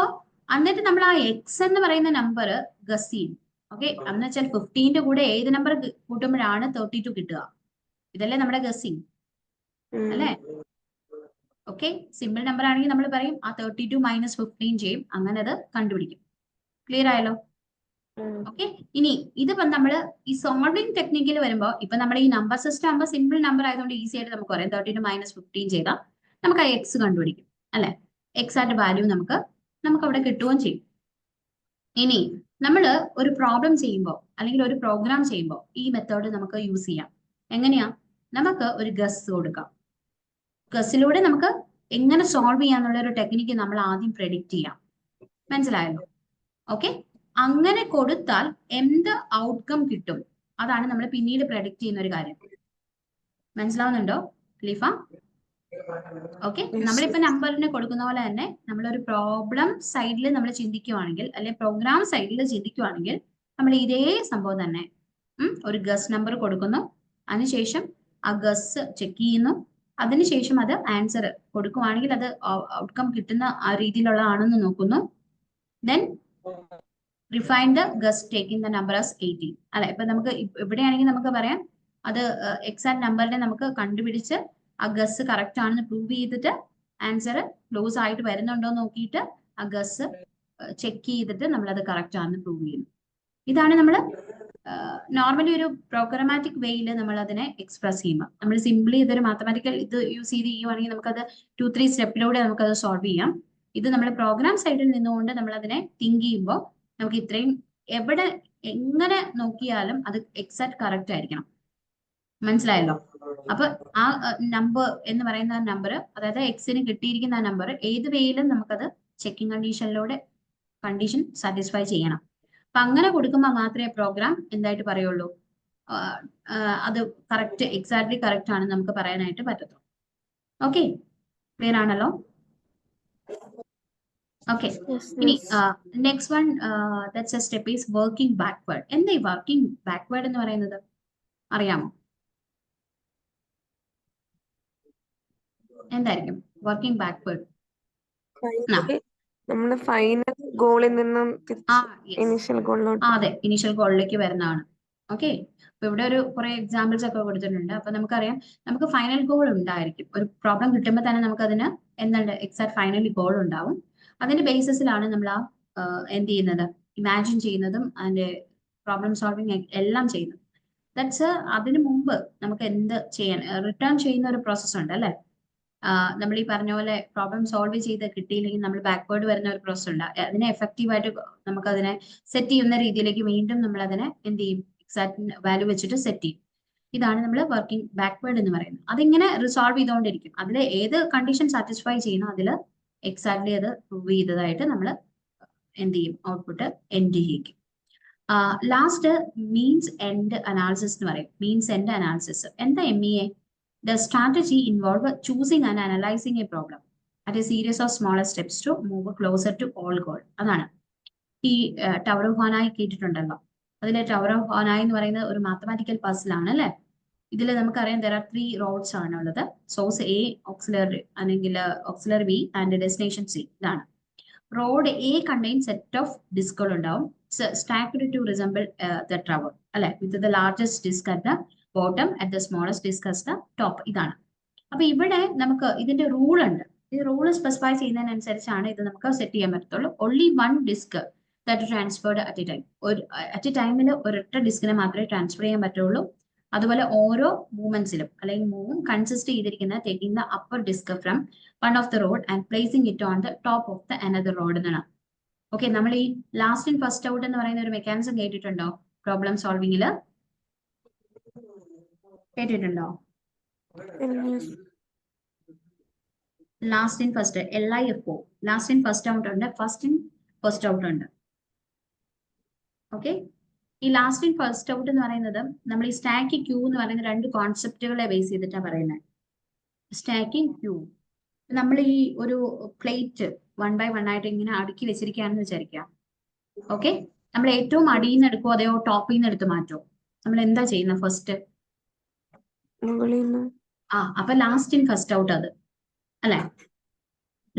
എന്നിട്ട് നമ്മൾ ആ എക്സ് എന്ന് പറയുന്ന നമ്പർ ഗസ് ചെയ്യും. ഓക്കെ, എന്ന് വെച്ചാൽ 15ന്റെ കൂടെ ഏത് നമ്പർ കൂട്ടുമ്പോഴാണ് 32 കിട്ടുക? ഇതല്ലേ നമ്മുടെ ഗസ്സിങ് അല്ലേ? ഓക്കെ, സിമ്പിൾ നമ്പർ ആണെങ്കിൽ നമ്മൾ പറയും ആ 32 മൈനസ് 15 ചെയ്യും, അങ്ങനെ അത് കണ്ടുപിടിക്കും. ക്ലിയർ ആയല്ലോ? ഓക്കെ, ഇനി ഇതിപ്പോ നമ്മള് ഈ സോൾവിംഗ് ടെക്നിക്കിൽ വരുമ്പോ ഇപ്പൊ നമ്മൾ ഈ നമ്പർ സിസ്റ്റം ആകുമ്പോൾ സിമ്പിൾ നമ്പർ ആയതുകൊണ്ട് ഈസി ആയിട്ട് നമുക്ക് പറയാം 32 മൈനസ് 15 ചെയ്താൽ നമുക്ക് ആ എക്സ് കണ്ടുപിടിക്കും അല്ലെ. എക്സാക്ട് വാല്യൂ നമുക്ക് അവിടെ കിട്ടുകയും ചെയ്യും. ഇനി നമ്മൾ ഒരു പ്രോബ്ലം ചെയ്യുമ്പോൾ അല്ലെങ്കിൽ ഒരു പ്രോഗ്രാം ചെയ്യുമ്പോൾ ഈ മെത്തേഡ് നമുക്ക് യൂസ് ചെയ്യാം. എങ്ങനെയാ? നമുക്ക് ഒരു ഗസ് കൊടുക്കാം. ഗസ്സിലൂടെ നമുക്ക് എങ്ങനെ സോൾവ് ചെയ്യാന്നുള്ള ഒരു ടെക്നിക്ക് നമ്മൾ ആദ്യം പ്രെഡിക്റ്റ് ചെയ്യാം. മനസ്സിലായല്ലോ? ഓക്കെ, അങ്ങനെ കൊടുത്താൽ എന്ത് ഔട്ട്കം കിട്ടും അതാണ് നമ്മൾ പിന്നീട് പ്രെഡിക്റ്റ് ചെയ്യുന്ന ഒരു കാര്യം. മനസ്സിലാവുന്നുണ്ടോ ലീഫ? ഓക്കെ, നമ്മളിപ്പോ നമ്പറിന് കൊടുക്കുന്ന പോലെ തന്നെ നമ്മളൊരു പ്രോബ്ലം സൈഡിൽ നമ്മൾ ചിന്തിക്കുവാണെങ്കിൽ അല്ലെങ്കിൽ പ്രോഗ്രാം സൈഡിൽ ചിന്തിക്കുവാണെങ്കിൽ നമ്മൾ ഇതേ സംഭവം തന്നെ ഒരു ഗസ് നമ്പർ കൊടുക്കുന്നു, അതിനുശേഷം ആ ഗസ് ചെക്ക് ചെയ്യുന്നു, അതിനുശേഷം അത് ആൻസർ കൊടുക്കുവാണെങ്കിൽ അത് ഔട്ട്കം കിട്ടുന്ന ആ രീതിയിലുള്ളതാണെന്ന് നോക്കുന്നു. Then refine the guess taking the number as 18 അല്ലെ. ഇപ്പൊ നമുക്ക് ഇവിടെയാണെങ്കിൽ നമുക്ക് പറയാം അത് എക്സാക്ട് നമ്പറിനെ നമുക്ക് കണ്ടുപിടിച്ച് ആ ഗസ് കറക്റ്റ് ആണെന്ന് പ്രൂവ് ചെയ്തിട്ട് ആൻസർ ക്ലോസ് ആയിട്ട് വരുന്നുണ്ടോ എന്ന് നോക്കിയിട്ട് ആ ഗസ് ചെക്ക് ചെയ്തിട്ട് നമ്മൾ അത് കറക്റ്റ് ആണെന്ന് പ്രൂവ് ചെയ്യുന്നു. ഇതാണ് നമ്മൾ നോർമലി ഒരു പ്രോഗ്രാമാറ്റിക് വേയിൽ നമ്മൾ അതിനെ എക്സ്പ്രസ് ചെയ്യുമ്പോൾ. നമ്മൾ സിംപ്ലി ഇതൊരു മാത്തമാറ്റിക്കൽ ഇത് യൂസ് ചെയ്ത് ചെയ്യുവാണെങ്കിൽ നമുക്കത് 2-3 സ്റ്റെപ്പിലൂടെ നമുക്കത് സോൾവ് ചെയ്യാം. ഇത് നമ്മൾ പ്രോഗ്രാം സൈഡിൽ നിന്നുകൊണ്ട് നമ്മൾ അതിനെ തിങ്ക് ചെയ്യുമ്പോൾ നമുക്ക് ഇത്രയും എവിടെ എങ്ങനെ നോക്കിയാലും അത് എക്സാക്ട് കറക്റ്റ് ആയിരിക്കണം. മനസ്സിലായല്ലോ? അപ്പൊ ആ നമ്പർ എന്ന് പറയുന്ന നമ്പർ, അതായത് എക്സിന് കിട്ടിയിരിക്കുന്ന ആ നമ്പർ ഏത് വേയിലും നമുക്കത് ചെക്കിംഗ് കണ്ടീഷനിലൂടെ കണ്ടീഷൻ സാറ്റിസ്ഫൈ ചെയ്യണം. അപ്പൊ അങ്ങനെ കൊടുക്കുമ്പോൾ മാത്രമേ പ്രോഗ്രാം എന്തായിട്ട് പറയുള്ളൂ, അത് കറക്റ്റ് എക്സാക്ട്ലി കറക്റ്റ് ആണെന്ന് നമുക്ക് പറയാനായിട്ട് പറ്റത്തുള്ളൂ. ഓക്കെ, ക്ലിയർ ആണല്ലോ? ഓക്കെ, ഇനി next one that's A step is working backward. എന്താ ഈ വർക്കിംഗ് ബാക്ക്വേർഡ് എന്ന് പറയുന്നത് അറിയാമോ? എന്തായിരിക്കും വർക്കിംഗ് ബാക്ക്വേർഡ്? നമ്മുടെ ഫൈനൽ ഗോളിൽ നിന്നും ഇനീഷ്യൽ ഗോളിലോട്ട്. അതെ, ഇനീഷ്യൽ ഗോളിലേക്ക് വരുന്നതാണ്. ഓക്കെ, അപ്പൊ ഇവിടെ ഒരു കുറെ എക്സാമ്പിൾസ് ഒക്കെ കൊടുത്തിട്ടുണ്ട്. അപ്പൊ നമുക്കറിയാം നമുക്ക് ഫൈനൽ ഗോൾ ഉണ്ടായിരിക്കും. ഒരു പ്രോബ്ലം കിട്ടുമ്പോൾ തന്നെ നമുക്ക് അതിന് എന്തുണ്ട് എക്സാക്ട് ഫൈനലി ഗോൾ ഉണ്ടാവും. അതിന്റെ ബേസിസിലാണ് നമ്മൾ എന്ത് ചെയ്യുന്നത്, ഇമാജിൻ ചെയ്യുന്നതും അതിന്റെ പ്രോബ്ലം സോൾവിങ് എല്ലാം ചെയ്യുന്നത്. ദാറ്റ്സ് അതിനു മുമ്പ് നമുക്ക് എന്ത് ചെയ്യാൻ റിട്ടേൺ ചെയ്യുന്ന ഒരു പ്രോസസ് ഉണ്ട് അല്ലെ. നമ്മൾ ഈ പറഞ്ഞ പോലെ പ്രോബ്ലം സോൾവ് ചെയ്ത് കിട്ടിയില്ലെങ്കിൽ നമ്മൾ ബാക്ക്വേർഡ് വരുന്ന ഒരു പ്രോസസ് ഉണ്ട്. അതിനെ എഫക്റ്റീവായിട്ട് നമുക്ക് അതിനെ സെറ്റ് ചെയ്യുന്ന രീതിയിലേക്ക് വീണ്ടും നമ്മൾ അതിനെ എന്ത് ചെയ്യും, എക്സാക്ട് വാല്യൂ വെച്ചിട്ട് സെറ്റ് ചെയ്യും. ഇതാണ് നമ്മൾ വർക്കിംഗ് ബാക്ക്വേർഡ് എന്ന് പറയുന്നത്. അതിങ്ങനെ റിസോൾവ് ചെയ്തുകൊണ്ടിരിക്കും. അതിൽ ഏത് കണ്ടീഷൻ സാറ്റിസ്ഫൈ ചെയ്യുന്നു അതിൽ എക്സാക്ട്ലി അത് പ്രൂവ് ചെയ്തതായിട്ട് നമ്മൾ എന്ത് ചെയ്യും, ഔട്ട്പുട്ട് എൻഡ് ചെയ്യിക്കും. ലാസ്റ്റ് മീൻസ് എൻഡ് അനാലിസിസ് എന്ന് പറയും. മീൻസ് എൻഡ് അനാലിസിസ് എന്താ MEA? The strategy involve choosing and analyzing a problem at a series of smaller steps to move closer to all goal. അതാണ് ഈ ടവർ ഓഫ് ഹാനായി കേട്ടിട്ടുണ്ടല്ലോ. അതിലെ tower of ഹാനായി എന്ന് പറയുന്നത് ഒരു മാത്തമാറ്റിക്കൽ പസിൽ ആണ് അല്ലെ. ഇതിൽ നമുക്കറിയാം there are 3 റോഡ്സ് ആണ് ഉള്ളത്. സോഴ്സ് A, ഓക്സിലറി അല്ലെങ്കിൽ auxiliary B and destination C. ഇതാണ് rod A contain set of ഡിസ്കുകൾ ഉണ്ടാവും stacked to resemble the tower അല്ലെ, with the largest disk at the bottom at the smallest disk at the top. ഇതാണ്. അപ്പൊ ഇവിടെ നമുക്ക് ഇതിന്റെ റൂൾ ഉണ്ട്. ഈ റൂൾ സ്പെസിഫൈ ചെയ്യുന്നതിനനുസരിച്ചാണ് ഇത് നമുക്ക് സെറ്റ് ചെയ്യാൻ പറ്റത്തുള്ളൂ. Only one disk that transferred at a time. At a ടൈമിൽ ഒരൊറ്റ ഡിസ്കിനെ മാത്രമേ ട്രാൻസ്ഫർ ചെയ്യാൻ പറ്റുള്ളൂ. അതുപോലെ ഓരോ മൂവ്മെന്റ്സിലും അല്ലെങ്കിൽ മൂവും കൺസിസ്റ്റ് ചെയ്തിരിക്കുന്ന taking the upper disk from one of the rod and placing it on the top of the another rod എന്നാണ്. ഓക്കെ, നമ്മൾ ഈ ലാസ്റ്റ് ഇൻ ഫസ്റ്റ് ഔട്ട് എന്ന് പറയുന്ന ഒരു മെക്കാനിസം കേട്ടിട്ടുണ്ടോ പ്രോബ്ലം സോൾവിംഗിൽ? കേട്ടിട്ടുണ്ടോ? Last in first LIFO, last in first out ഉണ്ട്, ഫസ്റ്റ് ഇൻ ഫസ്റ്റ് ഔട്ട് ഉണ്ട്. ഓക്കെ, ഈ ലാസ്റ്റ് ഇൻ ഫസ്റ്റ് ഔട്ട് എന്ന് പറയുന്നത് നമ്മൾ ഈ സ്റ്റാക്കിംഗ് ക്യൂ എന്ന് പറയുന്ന 2 കോൺസെപ്റ്റുകളെ ബേസ് ചെയ്തിട്ടാണ് പറയുന്നത്. സ്റ്റാക്കിംഗ് ക്യൂ, നമ്മൾ ഈ ഒരു പ്ലേറ്റ് 1 by 1 ആയിട്ട് ഇങ്ങനെ അടുക്കി വെച്ചിരിക്കുകയാണെന്ന് വിചാരിക്കാം. ഓക്കെ, നമ്മൾ ഏറ്റവും അടിയിൽ നിന്ന് എടുക്കുമോ അതെയോ ടോപ്പിൽ നിന്ന് എടുത്ത് മാറ്റോ? നമ്മൾ എന്താ ചെയ്യുന്നത് ഫസ്റ്റ്? അപ്പൊ ലാസ്റ്റ് ഇൻ ഫസ്റ്റ് ഔട്ട് അത് അല്ലെ.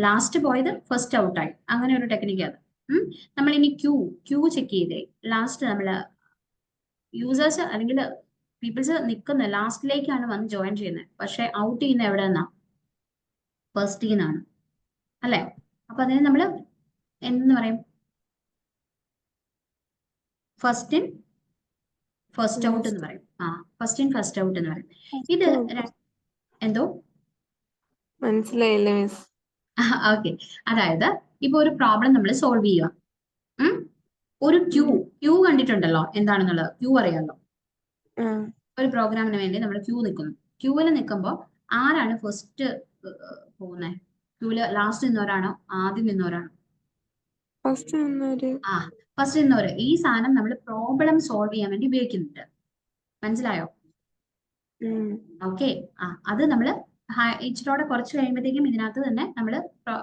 ലാസ്റ്റ് പോയത് ഫസ്റ്റ് ഔട്ടായി, അങ്ങനെ ഒരു ടെക്നിക്ക് അത്. നമ്മൾ ഇനി ക്യൂ ചെക്ക് ചെയ്തേ ലാസ്റ്റ് നമ്മൾ യൂസേഴ്സ് അല്ലെങ്കിൽ പീപ്പിൾസ് നിൽക്കുന്ന ലാസ്റ്റിലേക്കാണ് വന്ന് ജോയിൻ ചെയ്യുന്നത്. പക്ഷെ ഔട്ട് ചെയ്യുന്ന എവിടെ നിന്നാ? ഫസ്റ്റ് നിന്നാണ് അല്ലെ. അപ്പൊ അതിന് നമ്മൾ എന്തെന്ന് പറയും? ഫസ്റ്റ് ഇൻ ഫസ്റ്റ് ഔട്ട് എന്ന് പറയും. ഫസ്റ്റ് ഇൻ ഫസ്റ്റ് ഔട്ട് എന്ന് പറയും. ഇത് എന്തോ മനസ്സിലായില്ല മിസ്. ഓക്കെ, അതായത് ഇപ്പൊ ഒരു പ്രോബ്ലം നമ്മൾ സോൾവ് ചെയ്യുക. ഒരു ക്യൂ കണ്ടിട്ടുണ്ടല്ലോ എന്താണെന്നുള്ളത്? ക്യൂ അറിയാമല്ലോ. ഒരു പ്രോഗ്രാമിന് വേണ്ടി നമ്മൾ ക്യൂ നിൽക്കുന്നു. ക്യൂവിൽ നിൽക്കുമ്പോൾ ആരാണ് ഫസ്റ്റ് പോകുന്നത്? ക്യൂവില് ലാസ്റ്റ് നിന്നവരാണോ ആദ്യം നിന്നവരാണോ? ഫസ്റ്റ് നിന്നവര്. ഈ സാധനം നമ്മൾ പ്രോബ്ലം സോൾവ് ചെയ്യാൻ വേണ്ടി ഉപയോഗിക്കുന്നുണ്ട്. മനസ്സിലായോ? ഓക്കെ, അത് നമ്മൾ ഇച്ചിരോടെ കുറച്ച് കഴിയുമ്പോഴത്തേക്കും ഇതിനകത്ത് തന്നെ നമ്മൾ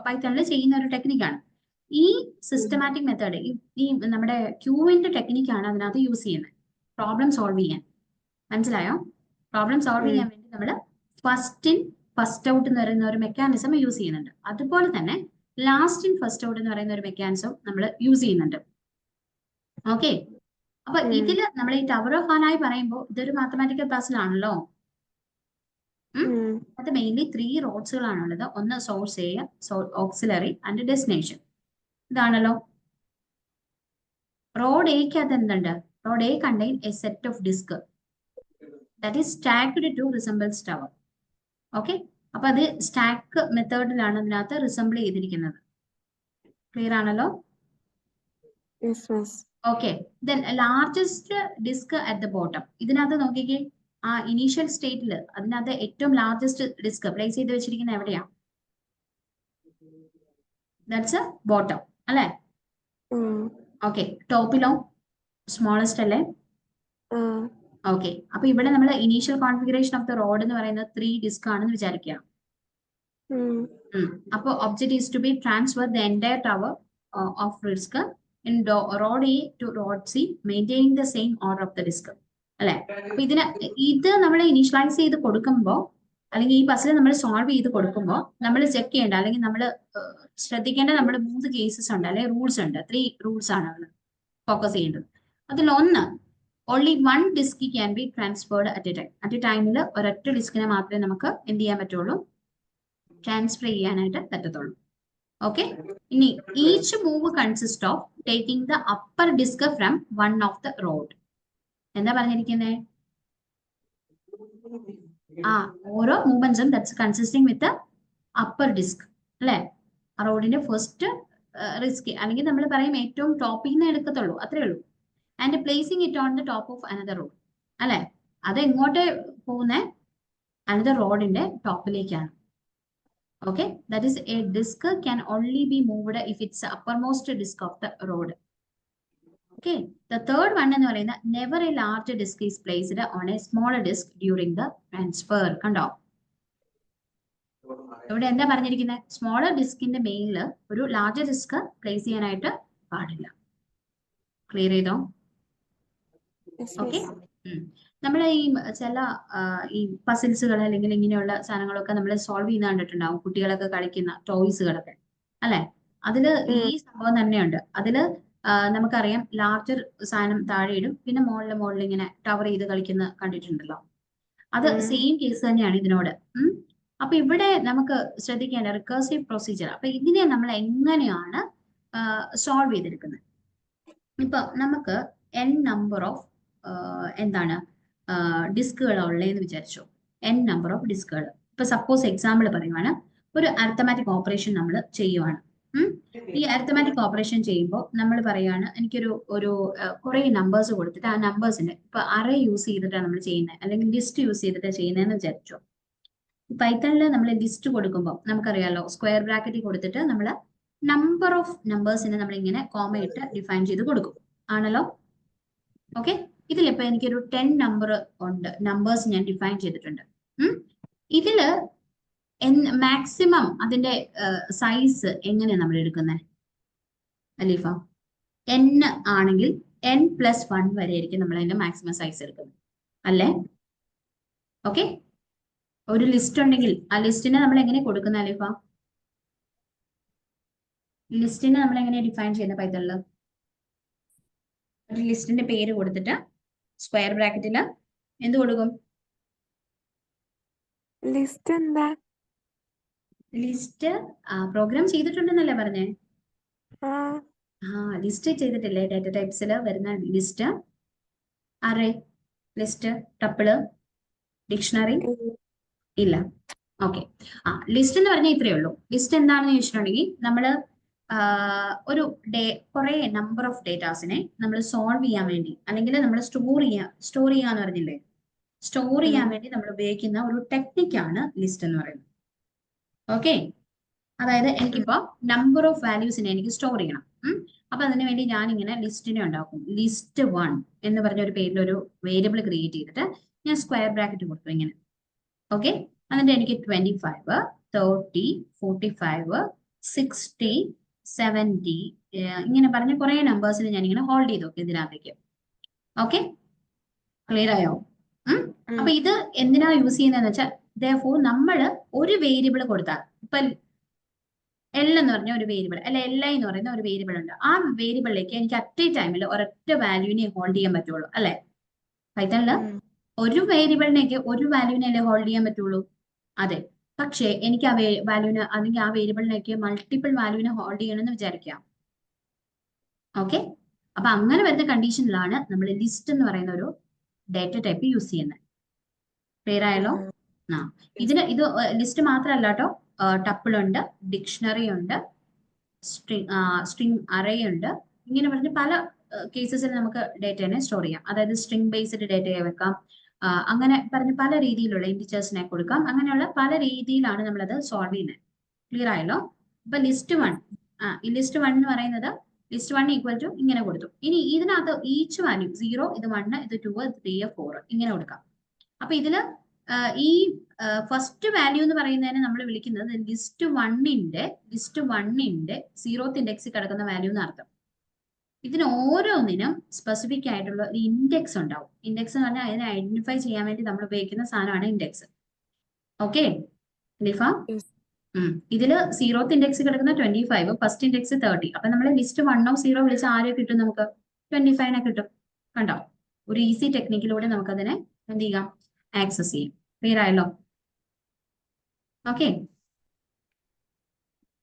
പൈത്തണിൽ ചെയ്യുന്ന ഒരു ടെക്നിക്കാണ്. ഈ സിസ്റ്റമാറ്റിക് മെത്തേഡ്, ഈ നമ്മുടെ ക്യൂവിന്റെ ടെക്നിക്കാണ് അതിനകത്ത് യൂസ് ചെയ്യുന്നത് പ്രോബ്ലം സോൾവ് ചെയ്യാൻ. മനസ്സിലായോ? പ്രോബ്ലം സോൾവ് ചെയ്യാൻ വേണ്ടി നമ്മൾ ഫസ്റ്റ് ഇൻ ഫസ്റ്റ് ഔട്ട് എന്ന് പറയുന്ന ഒരു മെക്കാനിസം യൂസ് ചെയ്യുന്നുണ്ട്. അതുപോലെ തന്നെ ലാസ്റ്റ് ഇൻ ഫസ്റ്റ് ഔട്ട് എന്ന് പറയുന്ന ഒരു മെക്കാനിസം നമ്മൾ യൂസ് ചെയ്യുന്നുണ്ട്. ഓക്കെ, അപ്പൊ ഇതില് നമ്മൾ ഈ ടവർ ഓഫ് ഹാനായി പറയുമ്പോൾ ഇതൊരു മാത്തമാറ്റിക്കൽ പസിൽ ആണല്ലോ. അത് മെയിൻലി 3 റോഡ്സുകളാണുള്ളത്. ഒന്ന് source A, auxiliary and destination. ഇതാണല്ലോ റോഡ് Aക്ക്. അത് എന്തുണ്ട്? Road A contain a set of disk that is stacked to resembles tower. Okay, അപ്പൊ അത് സ്റ്റാക്ക് മെത്തേഡിലാണ് അതിനകത്ത് റിസംബിൾ ചെയ്തിരിക്കുന്നത്. ക്ലിയർ ആണല്ലോ? Okay, then largest disk at the bottom. ഇതിനകത്ത് നോക്കിക്കേ, ആ ഇനീഷ്യൽ സ്റ്റേറ്റിൽ അതിനകത്ത് ഏറ്റവും ലാർജസ്റ്റ് ഡിസ്ക് പ്ലേസ് ചെയ്ത് വെച്ചിരിക്കുന്നത് എവിടെയാ? ദാറ്റ്സ് ബോട്ടം അല്ലെ. ഓക്കെ, ടോപ്പിലോ സ്മോളസ്റ്റ് അല്ലേ? ഓക്കെ, അപ്പൊ ഇവിടെ നമ്മൾ initial configuration of the rod എന്ന് പറയുന്നത് 3 ഡിസ്ക് ആണെന്ന് വിചാരിക്കുക. അപ്പൊ object is to be transfer the entire tower of disk in rod A to rod C maintaining the same order of the disk അല്ലെ. അപ്പൊ ഇത് നമ്മൾ ഇനീഷ്യലൈസ് ചെയ്ത് കൊടുക്കുമ്പോൾ അല്ലെങ്കിൽ ഈ പസിൽ നമ്മൾ സോൾവ് ചെയ്ത് കൊടുക്കുമ്പോൾ നമ്മൾ ചെക്ക് ചെയ്യേണ്ട അല്ലെങ്കിൽ നമ്മൾ ശ്രദ്ധിക്കേണ്ട നമ്മൾ 3 കേസസ് ഉണ്ട് അല്ലെങ്കിൽ റൂൾസ് ഉണ്ട്. 3 റൂൾസ് ആണ് നമ്മൾ ഫോക്കസ് ചെയ്യേണ്ടത്. അതിലൊന്ന് only one disk can be transferred at a time. At a ടൈമിൽ ഒരൊറ്റ ഡിസ്കിനെ മാത്രമേ നമുക്ക് എന്ത് ചെയ്യാൻ പറ്റുള്ളൂ, ട്രാൻസ്ഫർ ചെയ്യാനായിട്ട് പറ്റത്തുള്ളൂ. ഓക്കെ, ഇനി each move consist of taking the upper disk from one of the rod. എന്താ പറഞ്ഞിരിക്കുന്നത്? ഓരോ മൂവ്മെന്റ്സും that's consisting with upper disk അല്ലെ, ആ റോഡിന്റെ ഫസ്റ്റ് റിസ്ക് അല്ലെങ്കിൽ നമ്മൾ പറയും ഏറ്റവും ടോപ്പിൽ നിന്ന് എടുക്കത്തുള്ളൂ, അത്രേ ഉള്ളൂ. And placing it on the top of another road അല്ലെ, അത് എങ്ങോട്ട് പോകുന്ന അനദർ റോഡിന്റെ ടോപ്പിലേക്കാണ്. Okay, that is a disk can only be moved if it's the uppermost disk of the road. Okay, the third one എന്ന് പറയുന്നത് never a large disk is placed on a smaller disk during the transfer. കണ്ടോ, ഇവിടെ എന്താ പറഞ്ഞിരിക്കുന്നത്? Smaller ഡിസ്കിന്റെ മേലിൽ ഒരു larger disk place ചെയ്യാനായിട്ട് പാടില്ല. ക്ലിയർ ചെയ്തോ? ഓക്കെ, നമ്മൾ ഈ ചില ഈ പസിൽസുകൾ അല്ലെങ്കിൽ ഇങ്ങനെയുള്ള സാധനങ്ങളൊക്കെ നമ്മൾ സോൾവ് ചെയ്യുന്ന കണ്ടിട്ടുണ്ടാവും, കുട്ടികളൊക്കെ കളിക്കുന്ന ടോയ്സുകളൊക്കെ അല്ലെ, അതില് ഈ സംഭവം തന്നെയുണ്ട്. അതില് നമുക്കറിയാം ലാർജർ സാധനം താഴെ ഇടും, പിന്നെ മുകളിൽ ഇങ്ങനെ ടവർ ചെയ്ത് കളിക്കുന്ന കണ്ടിട്ടുണ്ടല്ലോ, അത് സെയിം കേസ് തന്നെയാണ് ഇതിനോട്. അപ്പൊ ഇവിടെ നമുക്ക് ശ്രദ്ധിക്കേണ്ട റിക്കേഴ്സീവ് പ്രൊസീജിയർ. അപ്പൊ ഇതിനെ നമ്മൾ എങ്ങനെയാണ് സോൾവ് ചെയ്തെടുക്കുന്നത്? ഇപ്പൊ നമുക്ക് n നമ്പർ ഓഫ് എന്താണ് ഡിസ്കുകൾ ഉള്ളതെന്ന് വിചാരിച്ചു, n നമ്പർ ഓഫ് ഡിസ്കുകൾ. ഇപ്പൊ സപ്പോസ് എക്സാമ്പിൾ പറയുവാണ്, ഒരു അരിത്തമാറ്റിക് ഓപ്പറേഷൻ നമ്മൾ ചെയ്യുവാണ്. ഈ അരിത്തമാറ്റിക് ഓപ്പറേഷൻ ചെയ്യുമ്പോൾ നമ്മൾ പറയുകയാണ്, എനിക്കൊരു കുറെ നമ്പേഴ്സ് കൊടുത്തിട്ട് ആ നമ്പേഴ്സിന്റെ ഇപ്പൊ അറേ യൂസ് ചെയ്തിട്ടാണ് നമ്മൾ ചെയ്യുന്നത്, അല്ലെങ്കിൽ ലിസ്റ്റ് യൂസ് ചെയ്തിട്ടാണ് ചെയ്യുന്നതെന്ന് വിചാരിച്ചു. പൈത്തണിൽ നമ്മൾ ലിസ്റ്റ് കൊടുക്കുമ്പോൾ നമുക്കറിയാലോ, സ്ക്വയർ ബ്രാക്കറ്റിൽ കൊടുത്തിട്ട് നമ്മൾ നമ്പർ ഓഫ് നമ്പേഴ്സിനെ നമ്മൾ ഇങ്ങനെ കോമ ഇട്ട് ഡിഫൈൻ ചെയ്ത് കൊടുക്കും ആണല്ലോ. ഓക്കെ, ഇതിലിപ്പോ എനിക്കൊരു 10 നമ്പർ ഉണ്ട്, നമ്പേഴ്സ് ഞാൻ ഡിഫൈൻ ചെയ്തിട്ടുണ്ട്. ഇതില് മാക്സിമം അതിന്റെ സൈസ് എങ്ങനെയാണ് നമ്മൾ എടുക്കുന്നത് അലീഫ? n ആണെങ്കിൽ n+1 വരെ ആയിരിക്കും നമ്മൾ അതിന്റെ മാക്സിമം സൈസ് എടുക്കുന്നത് അല്ലേ? ഓക്കെ, ഒരു ലിസ്റ്റ് ഉണ്ടെങ്കിൽ ആ ലിസ്റ്റിനെ നമ്മൾ എങ്ങനെ കൊടുക്കുന്ന അലീഫ? ലിസ്റ്റിനെ നമ്മൾ എങ്ങനെ ഡിഫൈൻ ചെയ്യുന്ന പൈത്തണില്? ഒരു ലിസ്റ്റിന്റെ പേര് കൊടുത്തിട്ട് സ്ക്വയർ ബ്രാക്കറ്റില് എന്ത് കൊടുക്കും? ലിസ്റ്റ് എന്താ? ലിസ്റ്റ് പ്രോഗ്രാം ചെയ്തിട്ടുണ്ടെന്നല്ലേ പറഞ്ഞേ? ലിസ്റ്റ് ചെയ്തിട്ടില്ലേ? ഡാറ്റ ടൈപ്സിൽ വരുന്ന ലിസ്റ്റ്, അറേ, ലിസ്റ്റ്, ടപ്പിള്, ഡിക്ഷണറി ഇല്ല. ഓക്കെ, ലിസ്റ്റ് എന്ന് പറഞ്ഞാൽ ഇത്രയേ ഉള്ളൂ. ലിസ്റ്റ് എന്താണെന്ന് ചോദിച്ചിട്ടുണ്ടെങ്കിൽ നമ്മള് ഒരു കുറെ നമ്പർ ഓഫ് ഡേറ്റാസിനെ നമ്മൾ സോൾവ് ചെയ്യാൻ വേണ്ടി, അല്ലെങ്കിൽ നമ്മൾ സ്റ്റോർ ചെയ്യാന്ന് പറഞ്ഞില്ലേ, സ്റ്റോർ ചെയ്യാൻ വേണ്ടി നമ്മൾ ഉപയോഗിക്കുന്ന ഒരു ടെക്നിക്കാണ് ലിസ്റ്റ് എന്ന് പറയുന്നത്. ഓക്കെ, അതായത് എനിക്കിപ്പോ നമ്പർ ഓഫ് വാല്യൂസിനെ എനിക്ക് സ്റ്റോർ ചെയ്യണം. അപ്പൊ അതിനു വേണ്ടി ഞാൻ ഇങ്ങനെ ലിസ്റ്റിനെ ഉണ്ടാക്കും. ലിസ്റ്റ് 1 എന്ന് പറഞ്ഞ ഒരു പേരിൽ ഒരു വേരിയബിൾ ക്രിയേറ്റ് ചെയ്തിട്ട് ഞാൻ സ്ക്വയർ ബ്രാക്കറ്റ് കൊടുത്തു ഇങ്ങനെ. ഓക്കെ, എന്നിട്ട് എനിക്ക് 25, 30, 45, 60, 70 ഇങ്ങനെ പറഞ്ഞ കുറെ നമ്പേഴ്സിനെ ഞാൻ ഇങ്ങനെ ഹോൾഡ് ചെയ്തു ഇതിനകത്തേക്ക്. ഓക്കെ, ക്ലിയർ ആയോ? അപ്പൊ ഇത് എന്തിനാ യൂസ് ചെയ്യുന്നതെന്ന് വെച്ചാൽ, therefore നമ്മൾ ഒരു വേരിയബിൾ കൊടുത്താൽ, ഇപ്പൊ L എന്ന് പറഞ്ഞ ഒരു വേരിയബിൾ അല്ലെ Li എന്ന് പറയുന്ന ഒരു വേരിയബിൾ ഉണ്ട്, ആ വേരിയബിളിലേക്ക് എനിക്ക് അറ്റ് എ ടൈമിൽ ഒരൊറ്റ വാല്യൂവിനെ ഹോൾഡ് ചെയ്യാൻ പറ്റുള്ളൂ അല്ലെ? പൈത്തണില് ഒരു വേരിയബിളിനേക്ക് ഒരു വാല്യൂവിനെ അല്ലേ ഹോൾഡ് ചെയ്യാൻ പറ്റുള്ളൂ? അതെ, പക്ഷേ എനിക്ക് ആ വാല്യൂവിന് അല്ലെങ്കിൽ ആ വേരിയബിളിനേക്ക് മൾട്ടിപ്പിൾ വാല്യൂവിനെ ഹോൾഡ് ചെയ്യണമെന്ന് വിചാരിക്കാം. ഓക്കെ, അപ്പൊ അങ്ങനെ വരുന്ന കണ്ടീഷനിലാണ് നമ്മൾ ലിസ്റ്റ് എന്ന് പറയുന്ന ഒരു ഡേറ്റ ടൈപ്പ് യൂസ് ചെയ്യുന്നത്. ക്ലിയർ ആയല്ലോ? ഇത് ലിസ്റ്റ് മാത്രമല്ല കേട്ടോ, ടപ്പിൾ ഉണ്ട്, ഡിക്ഷണറി ഉണ്ട്, സ്ട്രിംഗ് അറേ ഉണ്ട്, ഇങ്ങനെ പറഞ്ഞ് പല കേസസിൽ നമുക്ക് ഡേറ്റനെ സ്റ്റോർ ചെയ്യാം. അതായത് സ്ട്രിംഗ് ബേസ്ഡ് ഡേറ്റയെ വെക്കാം, അങ്ങനെ പറഞ്ഞ് പല രീതിയിലുള്ള ഇൻഡിജേഴ്സിനെ കൊടുക്കാം. അങ്ങനെയുള്ള പല രീതിയിലാണ് നമ്മളത് സോൾവ് ചെയ്യുന്നത്. ക്ലിയർ ആയല്ലോ? ഇപ്പൊ ലിസ്റ്റ് 1, ഈ ലിസ്റ്റ് 1 എന്ന് പറയുന്നത് ലിസ്റ്റ് 1 ഈക്വൽ ടു ഇങ്ങനെ കൊടുത്തു. ഇനി ഇതിനകത്ത് ഈച്ച് വാല്യൂ 0, ഇത് 1, ഇത് 2, 3, 4 ഇങ്ങനെ കൊടുക്കാം. അപ്പൊ ഇതില് ഈ ഫസ്റ്റ് വാല്യൂ എന്ന് പറയുന്നതിനെ നമ്മൾ വിളിക്കുന്നത് ലിസ്റ്റ് 1ന്റെ 0th ഇൻഡെക്സിൽ കിടക്കുന്ന വാല്യൂ എന്ന് അർത്ഥം. ഇതിന് ഓരോന്നിനും സ്പെസിഫിക് ആയിട്ടുള്ള ഒരു ഇൻഡെക്സ് ഉണ്ടാവും. ഇൻഡെക്സ് എന്ന് പറഞ്ഞാൽ അതിനെ ഐഡന്റിഫൈ ചെയ്യാൻ വേണ്ടി നമ്മൾ ഉപയോഗിക്കുന്ന സാധനമാണ് ഇൻഡെക്സ്. ഓക്കെ ലിഫ, ഇതില് 0th ഇൻഡെക്സ് കിടക്കുന്ന 25, ഫസ്റ്റ് ഇൻഡെക്സ് 30. അപ്പൊ നമ്മൾ ലിസ്റ്റ് 1 of 0 വിളിച്ച് ആരെ കിട്ടും? നമുക്ക് 25നെ കിട്ടും. കണ്ടോ? ഒരു ഈസി ടെക്നിക്കിലൂടെ നമുക്കതിനെ എന്ത് ചെയ്യാം, ആക്സസ് ചെയ്യാം. ക്ലിയർ ആയല്ലോ? ഓക്കെ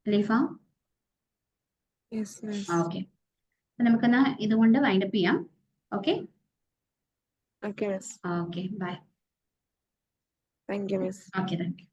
ലീഫ? Yes, miss. ഓക്കെ, നമുക്കെന്നാ ഇതുകൊണ്ട് വൈൻഡപ്പ് ചെയ്യാം. Okay Okay, miss. Okay bye. Thank you, miss. Okay thank U.